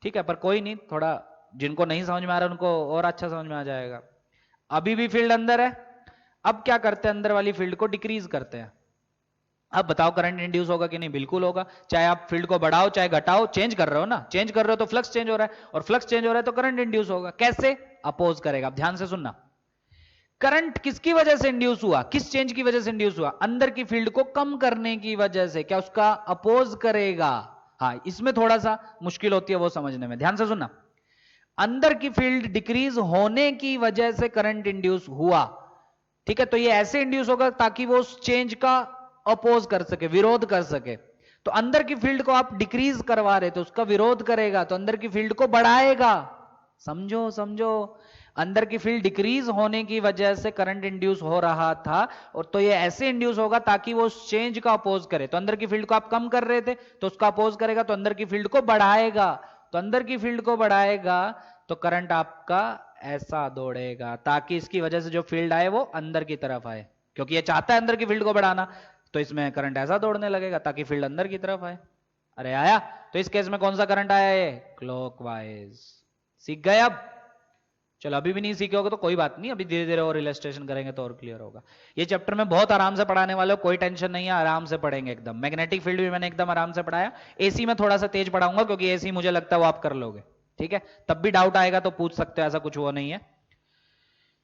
[SPEAKER 1] ठीक है, पर कोई नहीं, थोड़ा जिनको नहीं समझ में आ रहा उनको और अच्छा समझ में आ जाएगा। अभी भी फील्ड अंदर है, अब क्या करते हैं, अंदर वाली फील्ड को डिक्रीज करते हैं। अब बताओ करंट इंड्यूस होगा कि नहीं, बिल्कुल होगा। चाहे आप फील्ड को बढ़ाओ चाहे घटाओ, चेंज कर रहे हो ना, चेंज कर रहे हो तो फ्लक्स चेंज हो रहा है, और फ्लक्स चेंज हो रहा है तो करंट इंड्यूस होगा। कैसे, अपोज करेगा। अब ध्यान से सुनना, करंट किसकी वजह से इंड्यूस हुआ, किस चेंज की वजह से इंड्यूस हुआ, अंदर की फील्ड को कम करने की वजह से। क्या उसका अपोज करेगा। हाँ, इसमें थोड़ा सा मुश्किल होती है वो समझने में, ध्यान से सुनना। अंदर की फील्ड डिक्रीज होने की वजह से करंट इंड्यूस हुआ। ठीक है, तो ये ऐसे इंड्यूस होगा ताकि वो उस चेंज का अपोज कर सके, विरोध कर सके। तो अंदर की फील्ड को आप डिक्रीज करवा रहे तो उसका विरोध करेगा, तो अंदर की फील्ड को बढ़ाएगा। समझो समझो, अंदर की फील्ड डिक्रीज होने की वजह से करंट इंड्यूस हो रहा था, और तो ये ऐसे इंड्यूस होगा ताकि वो उस चेंज का अपोज करे। तो अंदर की फील्ड को आप कम कर रहे थे तो उसका अपोज करेगा, तो अंदर की फील्ड को बढ़ाएगा। तो अंदर की फील्ड को बढ़ाएगा तो करंट आपका ऐसा दौड़ेगा ताकि इसकी वजह से जो फील्ड आए वो अंदर की तरफ आए, क्योंकि ये चाहता है अंदर की फील्ड को बढ़ाना। तो इसमें करंट ऐसा दौड़ने लगेगा ताकि फील्ड अंदर की तरफ आए। अरे आया, तो इस केस में कौन सा करंट आया, ये क्लॉकवाइज। सीख गए अब। चलो अभी भी नहीं सीखे होगे तो कोई बात नहीं, अभी धीरे धीरे और इलस्ट्रेशन करेंगे तो और क्लियर होगा। ये चैप्टर में बहुत आराम से पढ़ाने वाले हो, कोई टेंशन नहीं है, आराम से पढ़ेंगे एकदम। मैग्नेटिक फील्ड भी मैंने एकदम आराम से पढ़ाया। एसी में थोड़ा सा तेज पढ़ाऊंगा, क्योंकि एसी मुझे लगता है वो आप कर लोगे। ठीक है, तब भी डाउट आएगा तो पूछ सकते हो, ऐसा कुछ वो नहीं है।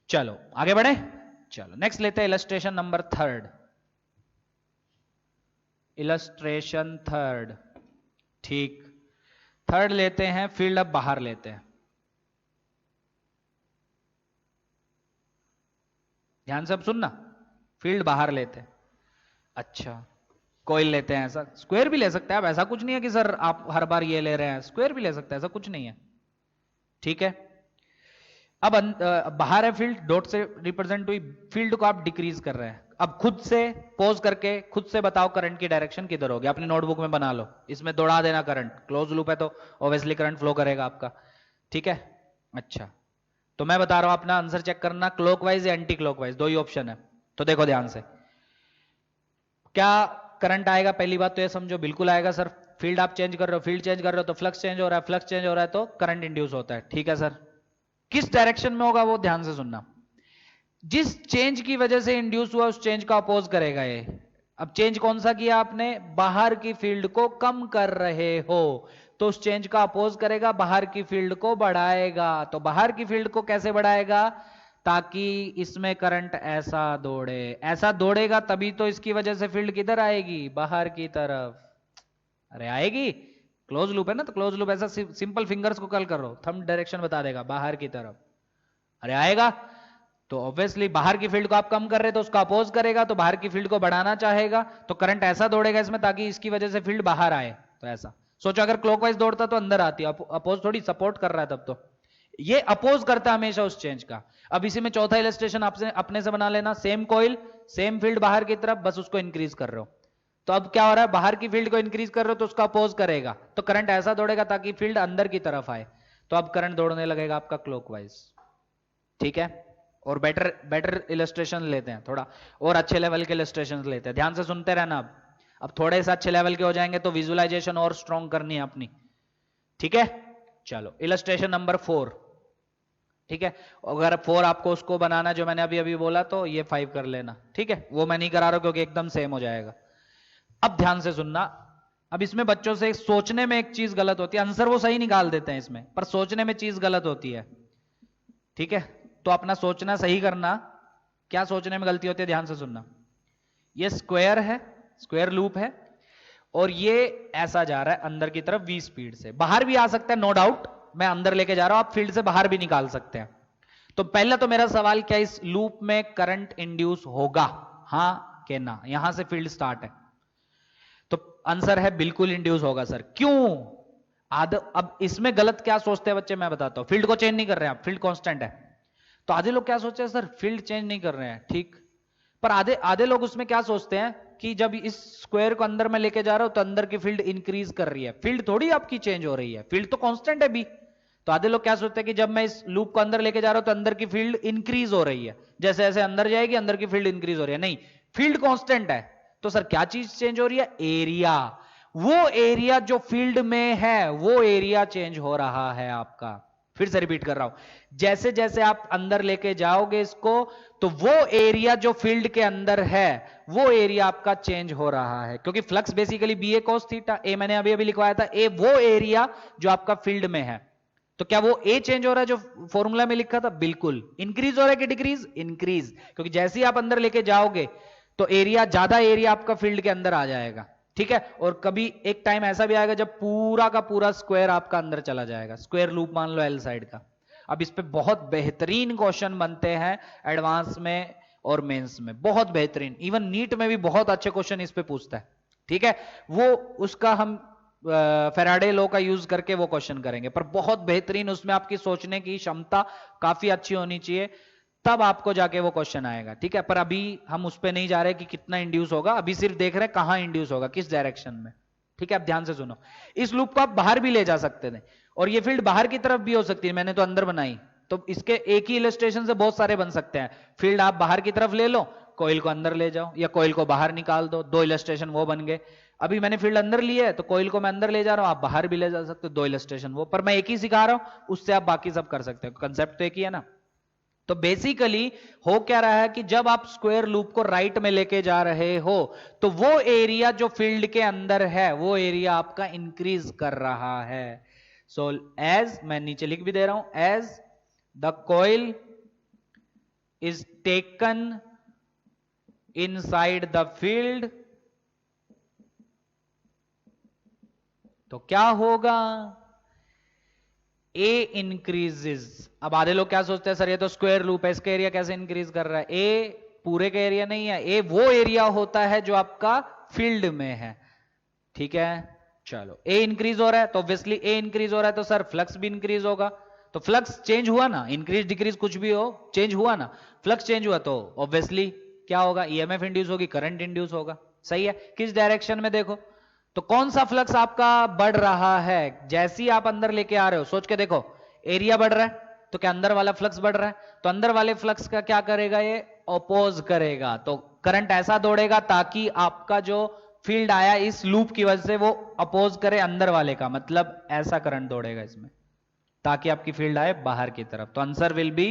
[SPEAKER 1] चलो आगे बढ़े, चलो नेक्स्ट लेते हैं illustration number third. Illustration third, ठीक, थर्ड लेते हैं, फील्ड अब बाहर लेते हैं। ध्यान से अब सुनना, फील्ड बाहर लेते हैं। अच्छा, कोयल लेते हैं, ऐसा स्क्वायर भी ले सकते हैं आप, ऐसा कुछ नहीं है कि सर आप हर बार ये ले रहे हैं, स्क्वायर भी ले सकते हैं, ऐसा कुछ नहीं है। ठीक है, अब बाहर है फील्ड, डॉट से रिप्रेजेंट हुई, फील्ड को आप डिक्रीज कर रहे हैं। अब खुद से पॉज करके खुद से बताओ करंट की डायरेक्शन किधर होगी, अपनी नोटबुक में बना लो, इसमें दौड़ा देना करंट, क्लोज लूप है तो ऑब्वियसली करंट फ्लो करेगा आपका। ठीक है, अच्छा, तो मैं बता रहा हूं, अपना आंसर चेक करना, क्लॉकवाइज या एंटी क्लॉकवाइज, दो ही ऑप्शन है। तो देखो ध्यान से, क्या करंट आएगा, पहली बात तो ये समझो, बिल्कुल आएगा सर। फील्ड आप चेंज कर रहे हो, फील्ड चेंज कर रहे हो तो फ्लक्स चेंज हो रहा है, फ्लक्स चेंज हो रहा है तो करंट इंड्यूस होता है। ठीक है सर, किस डायरेक्शन में होगा वो ध्यान से सुनना। जिस चेंज की वजह से इंड्यूस हुआ उस चेंज का अपोज करेगा ये। अब चेंज कौन सा किया आपने, बाहर की फील्ड को कम कर रहे हो, तो उस चेंज का अपोज करेगा, बाहर की फील्ड को बढ़ाएगा। तो बाहर की फील्ड को कैसे बढ़ाएगा, ताकि इसमें करंट ऐसा दौड़े, ऐसा दौड़ेगा तभी तो इसकी वजह से फील्ड किधर आएगी, बाहर की तरफ। अरे आएगी, क्लोज लूप है ना, तो क्लोज लूप ऐसा सिंपल फिंगर्स को कल करो, थंब डायरेक्शन बता देगा बाहर की तरफ। अरे आएगा, तो ऑब्वियसली बाहर की फील्ड को आप कम कर रहे हो तो उसका अपोज करेगा, तो बाहर की फील्ड को बढ़ाना चाहेगा, तो करंट ऐसा दौड़ेगा इसमें ताकि इसकी वजह से फील्ड बाहर आए। तो ऐसा सोचो, अगर क्लॉकवाइज दौड़ता तो अंदर आती, अपोज थोड़ी सपोर्ट कर रहा है तब तो, ये अपोज करता है हमेशा उस चेंज का। अब इसी में चौथा इलस्ट्रेशन आपसे अपने से बना लेना, सेम कॉइल सेम फील्ड बाहर की तरफ, बस उसको इंक्रीज कर रहे हो। तो अब क्या हो रहा है, बाहर की फील्ड को इंक्रीज कर रहे हो तो उसका अपोज करेगा, तो करंट ऐसा दौड़ेगा ताकि फील्ड अंदर की तरफ आए, तो अब करंट दौड़ने लगेगा आपका क्लॉकवाइज। ठीक है, और बेटर बेटर इलस्ट्रेशन लेते हैं, थोड़ा और अच्छे लेवल के इलस्ट्रेशन लेते हैं, ध्यान से सुनते रहना। अब थोड़े से अच्छे लेवल के हो जाएंगे तो विजुअलाइजेशन और स्ट्रॉन्ग करनी है अपनी। ठीक है, चलो इलस्ट्रेशन नंबर 4। ठीक है, अगर 4 आपको उसको बनाना जो मैंने अभी अभी बोला तो ये 5 कर लेना। ठीक है, वो मैं नहीं करा रहा क्योंकि एकदम सेम हो जाएगा। अब ध्यान से सुनना, अब इसमें बच्चों से सोचने में एक चीज गलत होती है, आंसर वो सही निकाल देते हैं इसमें, पर सोचने में चीज गलत होती है। ठीक है, तो अपना सोचना सही करना, क्या सोचने में गलती होती है, ध्यान से सुनना। ये स्क्वायर है, स्क्वायर लूप है, और ये ऐसा जा रहा है अंदर की तरफ v स्पीड से, बाहर भी आ सकता है नो डाउट, मैं अंदर लेके जा रहा हूं, आप फील्ड से बाहर भी निकाल सकते हैं। तो पहला तो मेरा सवाल, क्या इस लूप में करंट इंड्यूस होगा, हां के ना, यहां से फील्ड स्टार्ट है, तो आंसर है बिल्कुल इंड्यूस होगा सर। क्यों, अब इसमें गलत क्या सोचते हैं बच्चे, मैं बताता हूं। फील्ड को चेंज नहीं कर रहे हैं आप, फील्ड कांस्टेंट है, तो आधे लोग क्या सोचते हैं, सर फील्ड चेंज नहीं कर रहे हैं, ठीक, पर आधे आधे लोग उसमें क्या सोचते हैं कि जब इस स्क्वायर को अंदर में लेके जा रहा हूं तो अंदर की फील्ड इंक्रीज कर रही है, फील्ड थोड़ी आपकी चेंज हो रही है, फील्ड तो कांस्टेंट है बी। तो आधे लोग क्या सोचते हैं कि जब मैं इस लूप को अंदर लेके जा रहा हूं तो अंदर की फील्ड इंक्रीज हो रही है, जैसे जैसे अंदर जाएगी अंदर की फील्ड इंक्रीज हो रही है, नहीं, फील्ड कांस्टेंट है। तो सर क्या चीज चेंज हो रही है, एरिया, वो एरिया जो फील्ड में है वो एरिया चेंज हो रहा है आपका। फिर से रिपीट कर रहा हूं, जैसे जैसे आप अंदर लेके जाओगे इसको, तो वो एरिया जो फील्ड के अंदर है वो एरिया आपका चेंज हो रहा है, क्योंकि flux basically B A cos theta, ए मैंने अभी अभी लिखवाया था, ए वो एरिया जो आपका फील्ड में है। तो क्या वो ए चेंज हो रहा है जो फॉर्मूला में लिखा था, बिल्कुल। इंक्रीज हो रहा है कि डिक्रीज, इंक्रीज, क्योंकि जैसे ही आप अंदर लेके जाओगे तो एरिया, ज्यादा एरिया आपका फील्ड के अंदर आ जाएगा। ठीक है, और कभी एक टाइम ऐसा भी आएगा जब पूरा का पूरा स्क्वायर आपका अंदर चला जाएगा, स्क्वायर लूप मान लो एल साइड का। अब इस पे बहुत बेहतरीन क्वेश्चन बनते हैं एडवांस में और मेंस में, बहुत बेहतरीन, इवन नीट में भी बहुत अच्छे क्वेश्चन इस पे पूछता है। ठीक है, वो उसका हम फेराडे लॉ का यूज करके वो क्वेश्चन करेंगे, पर बहुत बेहतरीन, उसमें आपकी सोचने की क्षमता काफी अच्छी होनी चाहिए, तब आपको जाके वो क्वेश्चन आएगा। ठीक है, पर अभी हम उस पर नहीं जा रहे कि कितना इंड्यूस होगा, अभी सिर्फ देख रहे हैं कहां इंड्यूस होगा, किस डायरेक्शन में। ठीक है, आप ध्यान से सुनो, इस लूप को आप बाहर भी ले जा सकते थे, और ये फील्ड बाहर की तरफ भी हो सकती है, मैंने तो अंदर बनाई, तो इसके एक ही इलस्ट्रेशन से बहुत सारे बन सकते हैं। फील्ड आप बाहर की तरफ ले लो, कॉइल को अंदर ले जाओ, या कॉइल को बाहर निकाल दो, दो इलस्ट्रेशन वो बन गए। अभी मैंने फील्ड अंदर लिया है तो कॉइल को मैं अंदर ले जा रहा हूं, आप बाहर भी ले जा सकते हो, दो इलस्ट्रेशन वो, पर मैं एक ही सिखा रहा हूं, उससे आप बाकी सब कर सकते हो, कंसेप्ट तो एक ही है ना। तो बेसिकली हो क्या रहा है कि जब आप स्क्वायर लूप को राइट में लेके जा रहे हो तो वो एरिया जो फील्ड के अंदर है वो एरिया आपका इंक्रीज कर रहा है। सो एज, मैं नीचे लिख भी दे रहा हूं, as the coil is taken inside the field, तो क्या होगा, ए इंक्रीजेस। अब आधे लोग क्या सोचते हैं, सर ये तो स्क्वायर लूप है, इसका एरिया कैसे इंक्रीज कर रहा है, ए पूरे का एरिया नहीं है, ए वो एरिया होता है जो आपका फील्ड में है। ठीक है, चलो ए इंक्रीज हो रहा है तो ऑब्वियसली ए इंक्रीज हो रहा है तो सर फ्लक्स भी इंक्रीज होगा, तो फ्लक्स चेंज हुआ ना, इंक्रीज डिक्रीज कुछ भी हो, चेंज हुआ ना, फ्लक्स चेंज हुआ तो ऑब्वियसली क्या होगा, ईएमएफ इंड्यूस होगी, करंट इंड्यूस होगा। सही है, किस डायरेक्शन में देखो, तो कौन सा फ्लक्स आपका बढ़ रहा है, जैसे ही आप अंदर लेके आ रहे हो, सोच के देखो, एरिया बढ़ रहा है तो क्या अंदर वाला फ्लक्स बढ़ रहा है, तो अंदर वाले फ्लक्स का क्या करेगा, ये अपोज करेगा, तो करंट ऐसा दौड़ेगा ताकि आपका जो फील्ड आया इस लूप की वजह से वो अपोज करे अंदर वाले का, मतलब ऐसा करंट दौड़ेगा इसमें ताकि आपकी फील्ड आए बाहर की तरफ। तो answer will be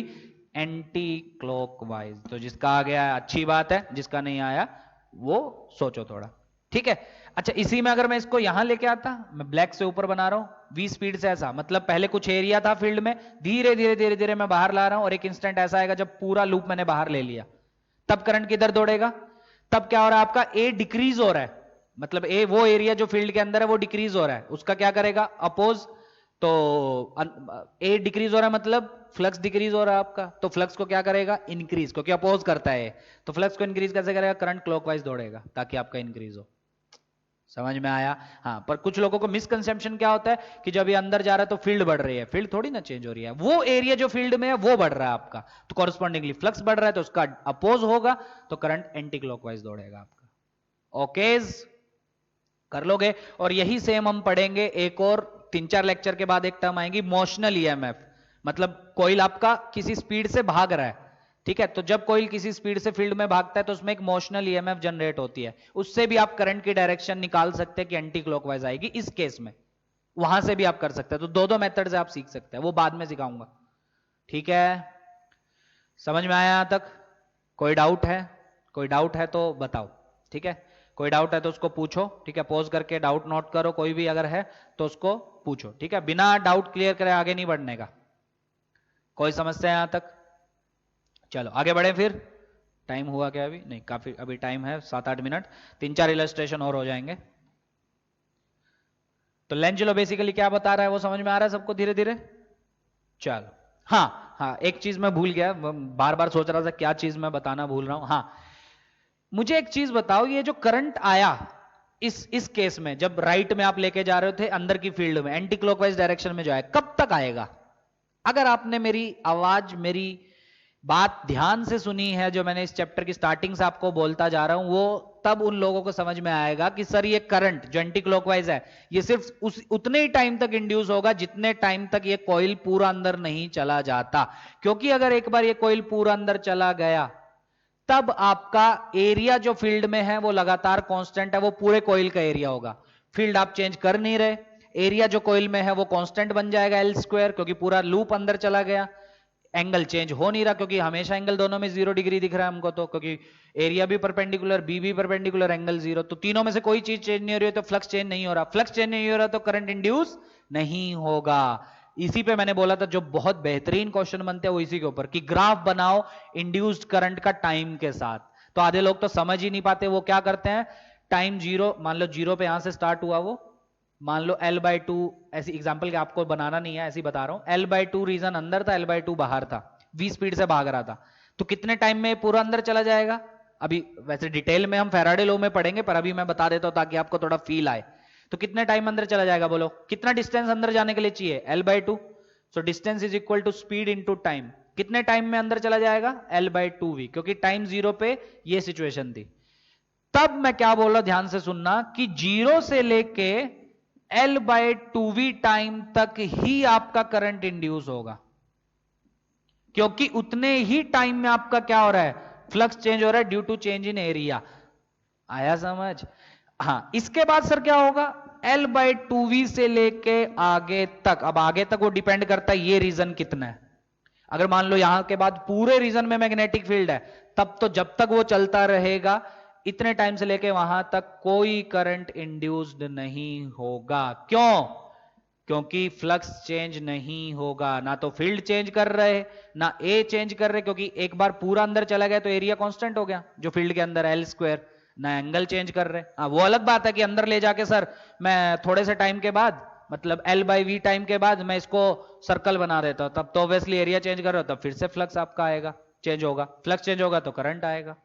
[SPEAKER 1] anti clockwise. तो जिसका आ गया अच्छी बात है, जिसका नहीं आया वो सोचो थोड़ा, ठीक है। अच्छा, इसी में अगर मैं इसको यहां लेके आता, मैं ब्लैक से ऊपर बना रहा हूं v स्पीड से, ऐसा मतलब पहले कुछ एरिया था फील्ड में, धीरे धीरे धीरे धीरे मैं बाहर ला रहा हूं, और एक इंस्टेंट ऐसा आएगा जब पूरा लूप मैंने बाहर ले लिया, तब करंट किधर दौड़ेगा? तब क्या हो रहा है आपका, ए डिक्रीज हो रहा है, मतलब ए वो एरिया जो फील्ड के अंदर है वो डिक्रीज हो रहा है, उसका क्या करेगा? अपोज। तो ए डिक्रीज हो रहा है मतलब फ्लक्स डिक्रीज हो रहा है आपका, तो फ्लक्स को क्या करेगा? इंक्रीज, क्योंकि अपोज करता है। तो फ्लक्स को इंक्रीज कैसे करेगा? करंट क्लॉकवाइज दौड़ेगा ताकि आपका इंक्रीज हो। समझ में आया? हाँ, पर कुछ लोगों को मिसकंसेप्शन क्या होता है कि जब ये अंदर जा रहा है तो फील्ड बढ़ रही है, फील्ड थोड़ी ना चेंज हो रही है, वो एरिया जो फील्ड में है वो बढ़ रहा है आपका, तो कॉरस्पॉन्डिंगली फ्लक्स बढ़ रहा है तो उसका अपोज होगा, तो करंट एंटी क्लॉकवाइज दौड़ेगा आपका। ओकेज, कर लोगे? और यही सेम हम पढ़ेंगे एक और 3-4 लेक्चर के बाद, एक टर्म आएगी मोशनल ईएमएफ, मतलब कॉइल आपका किसी स्पीड से भाग रहा है, ठीक है, तो जब कॉइल किसी स्पीड से फील्ड में भागता है तो उसमें एक मोशनल ईएमएफ जनरेट होती है, उससे भी आप करंट की डायरेक्शन निकाल सकते हैं कि एंटी क्लॉकवाइज आएगी इस केस में, वहां से भी आप कर सकते हैं। तो दो दो मेथड से आप सीख सकते हैं, वो बाद में सिखाऊंगा, ठीक है। समझ में आया यहां तक? कोई डाउट है? कोई डाउट है तो बताओ, ठीक है। कोई डाउट है तो उसको पूछो, ठीक है, पॉज करके डाउट नोट करो, कोई भी अगर है तो उसको पूछो, ठीक है, बिना डाउट क्लियर करे आगे नहीं बढ़ने का। कोई समस्या यहां तक? चलो आगे बढ़े फिर। टाइम हुआ क्या? अभी नहीं, काफी अभी टाइम है, 7-8 मिनट, 3-4 इलस्ट्रेशन और हो जाएंगे। तो लेंजलो बेसिकली क्या बता रहा है वो समझ में आ रहा है सबको धीरे धीरे? चलो, हाँ हाँ, एक चीज मैं भूल गया, बार बार सोच रहा था क्या चीज मैं बताना भूल रहा हूं। हाँ, मुझे एक चीज बताओ, ये जो करंट आया इस केस में, जब राइट में आप लेके जा रहे थे अंदर की फील्ड में, एंटी क्लॉकवाइज डायरेक्शन में जो है, कब तक आएगा? अगर आपने मेरी आवाज, मेरी बात ध्यान से सुनी है, जो मैंने इस चैप्टर की स्टार्टिंग से आपको बोलता जा रहा हूं, वो तब उन लोगों को समझ में आएगा कि सर ये करंट जो एंटी क्लॉकवाइज है, ये सिर्फ उतने ही टाइम तक इंड्यूस होगा जितने टाइम तक ये कॉइल पूरा अंदर नहीं चला जाता, क्योंकि अगर एक बार ये कॉइल पूरा अंदर चला गया तब आपका एरिया जो फील्ड में है वो लगातार कांस्टेंट है, वो पूरे कॉइल का एरिया होगा, फील्ड आप चेंज कर नहीं रहे, एरिया जो कॉइल में है वो कांस्टेंट बन जाएगा एल स्क्वायर, क्योंकि पूरा लूप अंदर चला गया, एंगल चेंज हो नहीं रहा, क्योंकि हमेशा एंगल दोनों में 0 डिग्री दिख रहा है हमको, तो क्योंकि एरिया भी परपेंडिकुलर, बी भी परपेंडिकुलर, एंगल 0, तो तीनों में से कोई चीज चेंज नहीं हो रही है, तो फ्लक्स चेंज नहीं हो रहा, फ्लक्स चेंज नहीं हो रहा तो करंट इंड्यूस नहीं होगा। इसी पे मैंने बोला था जो बहुत बेहतरीन क्वेश्चन बनते हैं वो इसी के ऊपर, कि ग्राफ बनाओ इंड्यूस्ड करंट का टाइम के साथ। तो आधे लोग तो समझ ही नहीं पाते, वो क्या करते हैं, टाइम 0, मान लो 0 पे यहां से स्टार्ट हुआ, वो मान लो L/2, ऐसी एग्जांपल के आपको बनाना नहीं है, ऐसी बता रहा हूं, L/2 रीजन अंदर था, L/2 बाहर था, v स्पीड से भाग रहा था, तो कितने टाइम में पूरा अंदर चला जाएगा? अभी वैसे डिटेल में हम फैराडे लॉ में पढ़ेंगे, पर अभी मैं बता देता हूं ताकि आपको थोड़ा फील आए। तो कितने टाइम अंदर चला जाएगा बोलो? कितना डिस्टेंस अंदर जाने के लिए चाहिए? L/2, so distance is equal to speed into time, कितने टाइम में अंदर चला जाएगा? L/2v, क्योंकि टाइम 0 पे ये सिचुएशन थी। तब मैं क्या बोल रहा, ध्यान से सुनना, कि 0 से लेके L/2v टाइम तक ही आपका करंट इंड्यूस होगा, क्योंकि उतने ही टाइम में आपका क्या हो रहा है, फ्लक्स चेंज हो रहा है due to change in area. आया समझ? हाँ, इसके बाद सर क्या होगा, L/2v से लेके आगे तक, अब आगे तक वो डिपेंड करता है ये रीजन कितना है, अगर मान लो यहां के बाद पूरे रीजन में मैग्नेटिक फील्ड है, तब तो जब तक वो चलता रहेगा, इतने टाइम से लेके वहां तक कोई करंट इंड्यूस्ड नहीं होगा। क्यों? क्योंकि फ्लक्स चेंज नहीं होगा, ना तो फील्ड चेंज कर रहे, ना ए चेंज कर रहे, क्योंकि एक बार पूरा अंदर चला गया तो एरिया कांस्टेंट हो गया जो फील्ड के अंदर एल स्क्वायर, ना एंगल चेंज कर रहे। हाँ, वो अलग बात है कि अंदर ले जाके सर मैं थोड़े से टाइम के बाद, मतलब L/v टाइम के बाद मैं इसको सर्कल बना देता हूं, तब तो ऑब्वियसली एरिया चेंज कर रहा हो, तब फिर से फ्लक्स आपका आएगा, चेंज होगा, फ्लक्स चेंज होगा तो करंट आएगा।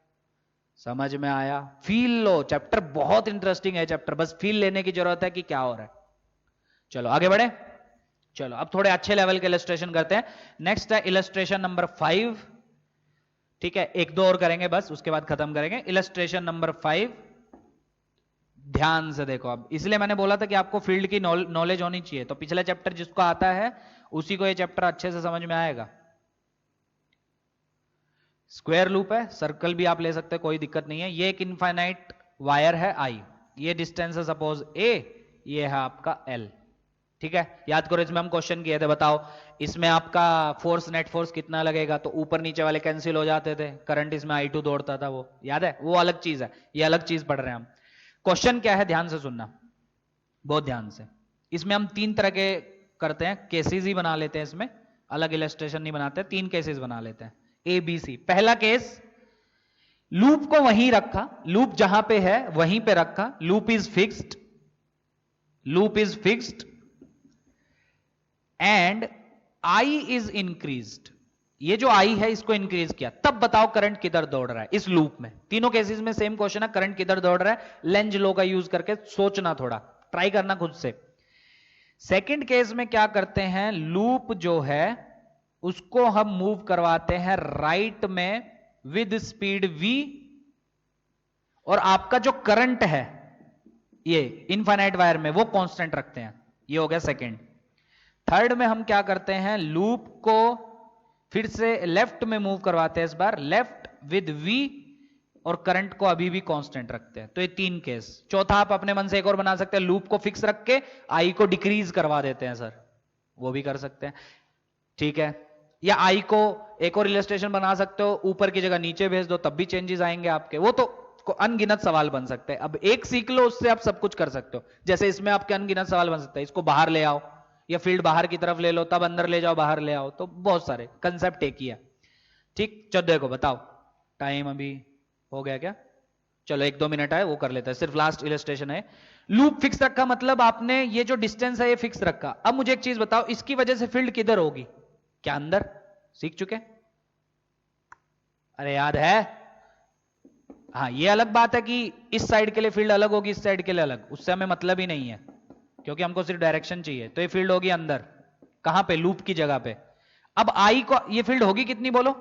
[SPEAKER 1] समझ में आया? फील लो, चैप्टर बहुत इंटरेस्टिंग है चैप्टर, बस फील लेने की जरूरत है कि क्या हो रहा है। चलो आगे बढ़े। चलो अब थोड़े अच्छे लेवल के इलस्ट्रेशन करते हैं। नेक्स्ट है इलस्ट्रेशन नंबर 5, ठीक है, एक दो और करेंगे बस, उसके बाद खत्म करेंगे। इलस्ट्रेशन नंबर 5, ध्यान से देखो, अब इसलिए मैंने बोला था कि आपको फील्ड की नॉलेज होनी चाहिए, तो पिछला चैप्टर जिसको आता है उसी को ये चैप्टर अच्छे से समझ में आएगा। स्क्वायर लूप है, सर्कल भी आप ले सकते हैं, कोई दिक्कत नहीं है। ये एक इनफाइनाइट वायर है आई, ये डिस्टेंस है सपोज ए, ये है आपका एल, ठीक है, याद करो इसमें हम क्वेश्चन किए थे, बताओ इसमें आपका फोर्स, नेट फोर्स कितना लगेगा, तो ऊपर नीचे वाले कैंसिल हो जाते थे, करंट इसमें I2 दौड़ता था, वो याद है, वो अलग चीज है, ये अलग चीज पढ़ रहे हैं हम। क्वेश्चन क्या है, ध्यान से सुनना, बहुत ध्यान से। इसमें हम 3 तरह के करते हैं, केसेस ही बना लेते हैं इसमें, अलग इलस्ट्रेशन नहीं बनाते, 3 केसेस बना लेते हैं, ABC। पहला केस, लूप को वहीं रखा, लूप जहां पे है वहीं पे रखा, loop is fixed, loop is fixed and I is increased. ये जो आई है इसको इंक्रीज किया, तब बताओ करंट किधर दौड़ रहा है इस लूप में। तीनों केसेस में सेम क्वेश्चन है, करंट किधर दौड़ रहा है, लेंज लॉ का यूज करके सोचना, थोड़ा ट्राई करना खुद से। सेकंड केस में क्या करते हैं, लूप जो है उसको हम मूव करवाते हैं राइट में विद स्पीड v, और आपका जो करंट है ये इनफाइनाइट वायर में वो कांस्टेंट रखते हैं, ये हो गया सेकंड। थर्ड में हम क्या करते हैं, लूप को फिर से लेफ्ट में मूव करवाते हैं, इस बार लेफ्ट विद v, और करंट को अभी भी कांस्टेंट रखते हैं। तो ये 3 केस। चौथा आप अपने मन से एक और बना सकते हैं, लूप को फिक्स रख के आई को डिक्रीज करवा देते हैं सर, वो भी कर सकते हैं, ठीक है। या आई को एक और इलस्ट्रेशन बना सकते हो, ऊपर की जगह नीचे भेज दो, तब भी चेंजेस आएंगे आपके, वो तो अनगिनत सवाल बन सकते हैं। अब एक सीख लो, उससे आप सब कुछ कर सकते हो। जैसे इसमें आपके अनगिनत सवाल बन सकते हैं, इसको बाहर ले आओ, या फील्ड बाहर की तरफ ले लो, तब अंदर ले जाओ, बाहर ले आओ, तो बहुत सारे कंसेप्ट एक ही है, ठीक। 14 को बताओ, टाइम अभी हो गया क्या, चलो 1-2 मिनट है, वो कर लेता है, सिर्फ लास्ट इलस्ट्रेशन है। लूप फिक्स रखा मतलब आपने ये जो डिस्टेंस है ये फिक्स रखा। अब मुझे एक चीज बताओ, इसकी वजह से फील्ड किधर होगी, क्या अंदर, सीख चुके, अरे याद है, हाँ ये अलग बात है कि इस साइड के लिए फील्ड अलग होगी, इस साइड के लिए अलग, उससे हमें मतलब ही नहीं है, क्योंकि हमको सिर्फ डायरेक्शन चाहिए। तो ये फील्ड होगी अंदर, कहां पे, लूप की जगह पे। अब आई को ये फील्ड होगी कितनी बोलो,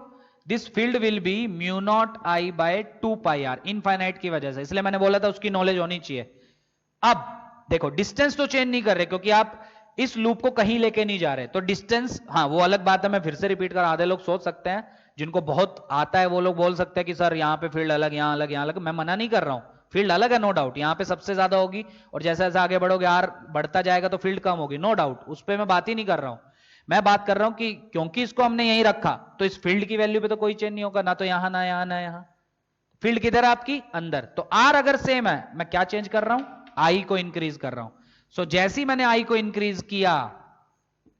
[SPEAKER 1] this field will be mu naught I by 2πr, infinite की वजह से, इसलिए मैंने बोला था उसकी नॉलेज होनी चाहिए। अब देखो डिस्टेंस तो चेंज नहीं कर रहे, क्योंकि आप इस लूप को कहीं लेके नहीं जा रहे, तो डिस्टेंस, हाँ वो अलग बात है, मैं फिर से रिपीट कर, आधे लोग सोच सकते हैं, जिनको बहुत आता है वो लोग बोल सकते हैं कि सर यहाँ पे फील्ड अलग, यहाँ अलग, यहाँ अलग, मैं मना नहीं कर रहा हूं, फील्ड अलग है नो डाउट, यहाँ पे सबसे ज्यादा होगी, और जैसे जैसे आगे बढ़ोगे आर बढ़ता जाएगा तो फील्ड कम होगी, नो डाउट, उस पर मैं बात ही नहीं कर रहा हूं। मैं बात कर रहा हूं कि क्योंकि इसको हमने यहीं रखा, तो इस फील्ड की वैल्यू पे तो कोई चेंज नहीं होगा, ना तो यहां ना यहां ना यहां, फील्ड किधर है आपकी, अंदर। तो आर अगर सेम है, मैं क्या चेंज कर रहा हूं, आई को इंक्रीज कर रहा हूं। सो जैसे ही मैंने आई को इंक्रीज किया,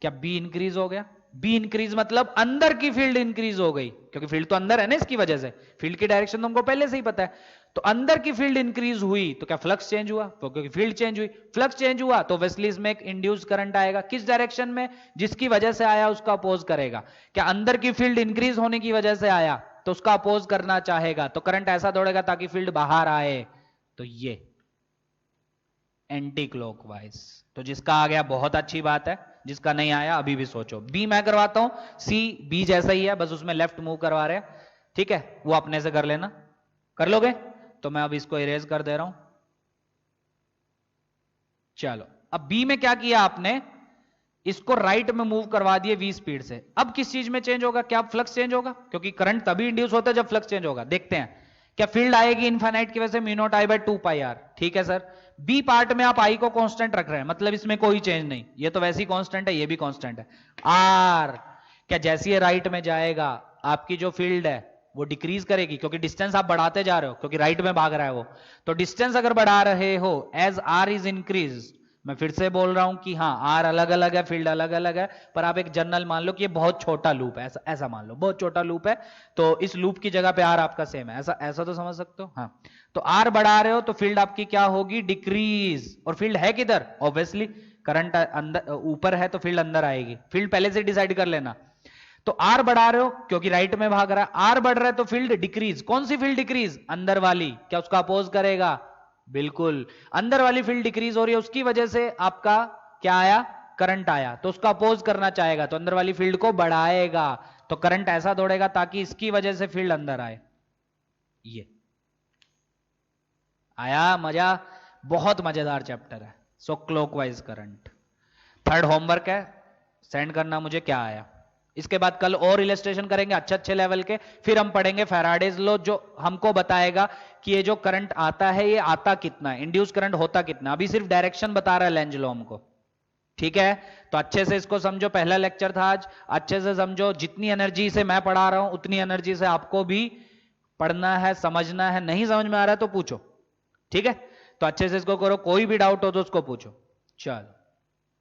[SPEAKER 1] क्या बी इंक्रीज हो गया, बी इंक्रीज मतलब अंदर की फील्ड इंक्रीज हो गई, क्योंकि फील्ड तो अंदर है ना, इसकी वजह से फील्ड की डायरेक्शन तो हमको पहले से ही पता है, तो अंदर की फील्ड इंक्रीज हुई, तो क्या फ्लक्स चेंज हुआ, तो क्योंकि फील्ड चेंज हुई, फ्लक्स चेंज हुआ, तो ऑब्वियसली इसमें एक इंड्यूस करंट आएगा, किस डायरेक्शन में, जिसकी वजह से आया उसका अपोज करेगा। क्या अंदर की फील्ड इंक्रीज होने की वजह से आया, तो उसका अपोज करना चाहेगा, तो करंट ऐसा दौड़ेगा ताकि फील्ड बाहर आए, तो ये एंटी क्लॉकवाइज। तो जिसका आ गया बहुत अच्छी बात है, जिसका नहीं आया अभी भी सोचो। बी मैं करवाता हूं, सी बी जैसा ही है, बस उसमें लेफ्ट मूव करवा रहे हैं, ठीक है, वो अपने से कर लेना, कर लोगे, तो मैं अब इसको इरेज कर दे रहा हूं। चलो अब बी में क्या किया आपने, इसको राइट में मूव करवा दिए v स्पीड से। अब किस चीज में चेंज होगा, क्या फ्लक्स चेंज होगा, क्योंकि करंट तभी इंड्यूस होता है जब फ्लक्स चेंज होगा। देखते हैं क्या फील्ड आएगी इनफाइनाइट की वजह से, mu naught I by 2πr, ठीक है सर। बी पार्ट में आप आई को कांस्टेंट रख रहे हैं, मतलब इसमें कोई चेंज नहीं, ये तो वैसे ही कांस्टेंट है, ये भी कांस्टेंट है। आर क्या जैसे ये राइट में जाएगा, आपकी जो फील्ड है वो डिक्रीज करेगी, क्योंकि डिस्टेंस आप बढ़ाते जा रहे हो, क्योंकि राइट में भाग रहा है वो, तो डिस्टेंस अगर बढ़ा रहे हो, एज आर इज इंक्रीज, मैं फिर से बोल रहा हूं कि हाँ आर अलग अलग है, फील्ड अलग अलग है, पर आप एक जनरल मान लो कि ये बहुत छोटा लूप है, ऐसा ऐसा मान लो बहुत छोटा लूप है, तो इस लूप की जगह पे आर आपका सेम है, ऐसा ऐसा तो समझ सकते हो। हाँ तो आर बढ़ा रहे हो तो फील्ड आपकी क्या होगी, डिक्रीज, और फील्ड है किधर, ऑब्वियसली करंट अंदर ऊपर है, तो फील्ड अंदर आएगी, फील्ड पहले से डिसाइड कर लेना। तो आर बढ़ा रहे हो क्योंकि राइट में भाग रहा है, आर बढ़ रहा है तो फील्ड डिक्रीज, कौन सी फील्ड डिक्रीज, अंदर वाली, क्या उसका अपोज करेगा, बिल्कुल, अंदर वाली फील्ड डिक्रीज हो रही है, उसकी वजह से आपका क्या आया, करंट आया, तो उसका अपोज करना चाहेगा, तो अंदर वाली फील्ड को बढ़ाएगा, तो करंट ऐसा दौड़ेगा ताकि इसकी वजह से फील्ड अंदर आए। ये आया मजा, बहुत मजेदार चैप्टर है। सो क्लॉकवाइज करंट, थर्ड होमवर्क है, सेंड करना मुझे क्या आया। इसके बाद कल और इलस्ट्रेशन करेंगे अच्छे अच्छे लेवल के, फिर हम पढ़ेंगे फैराडेज लॉ, जो हमको बताएगा कि ये जो करंट आता है ये आता कितना है, इंड्यूस करंट होता कितना। अभी सिर्फ डायरेक्शन बता रहा है लेंज लॉ हमको, ठीक है, तो अच्छे से इसको समझो, पहला लेक्चर था आज, अच्छे से समझो, जितनी एनर्जी से मैं पढ़ा रहा हूं उतनी एनर्जी से आपको भी पढ़ना है, समझना है। नहीं समझ में आ रहा है तो पूछो, ठीक है? तो अच्छे से इसको करो, कोई भी डाउट हो तो उसको पूछो। चलो।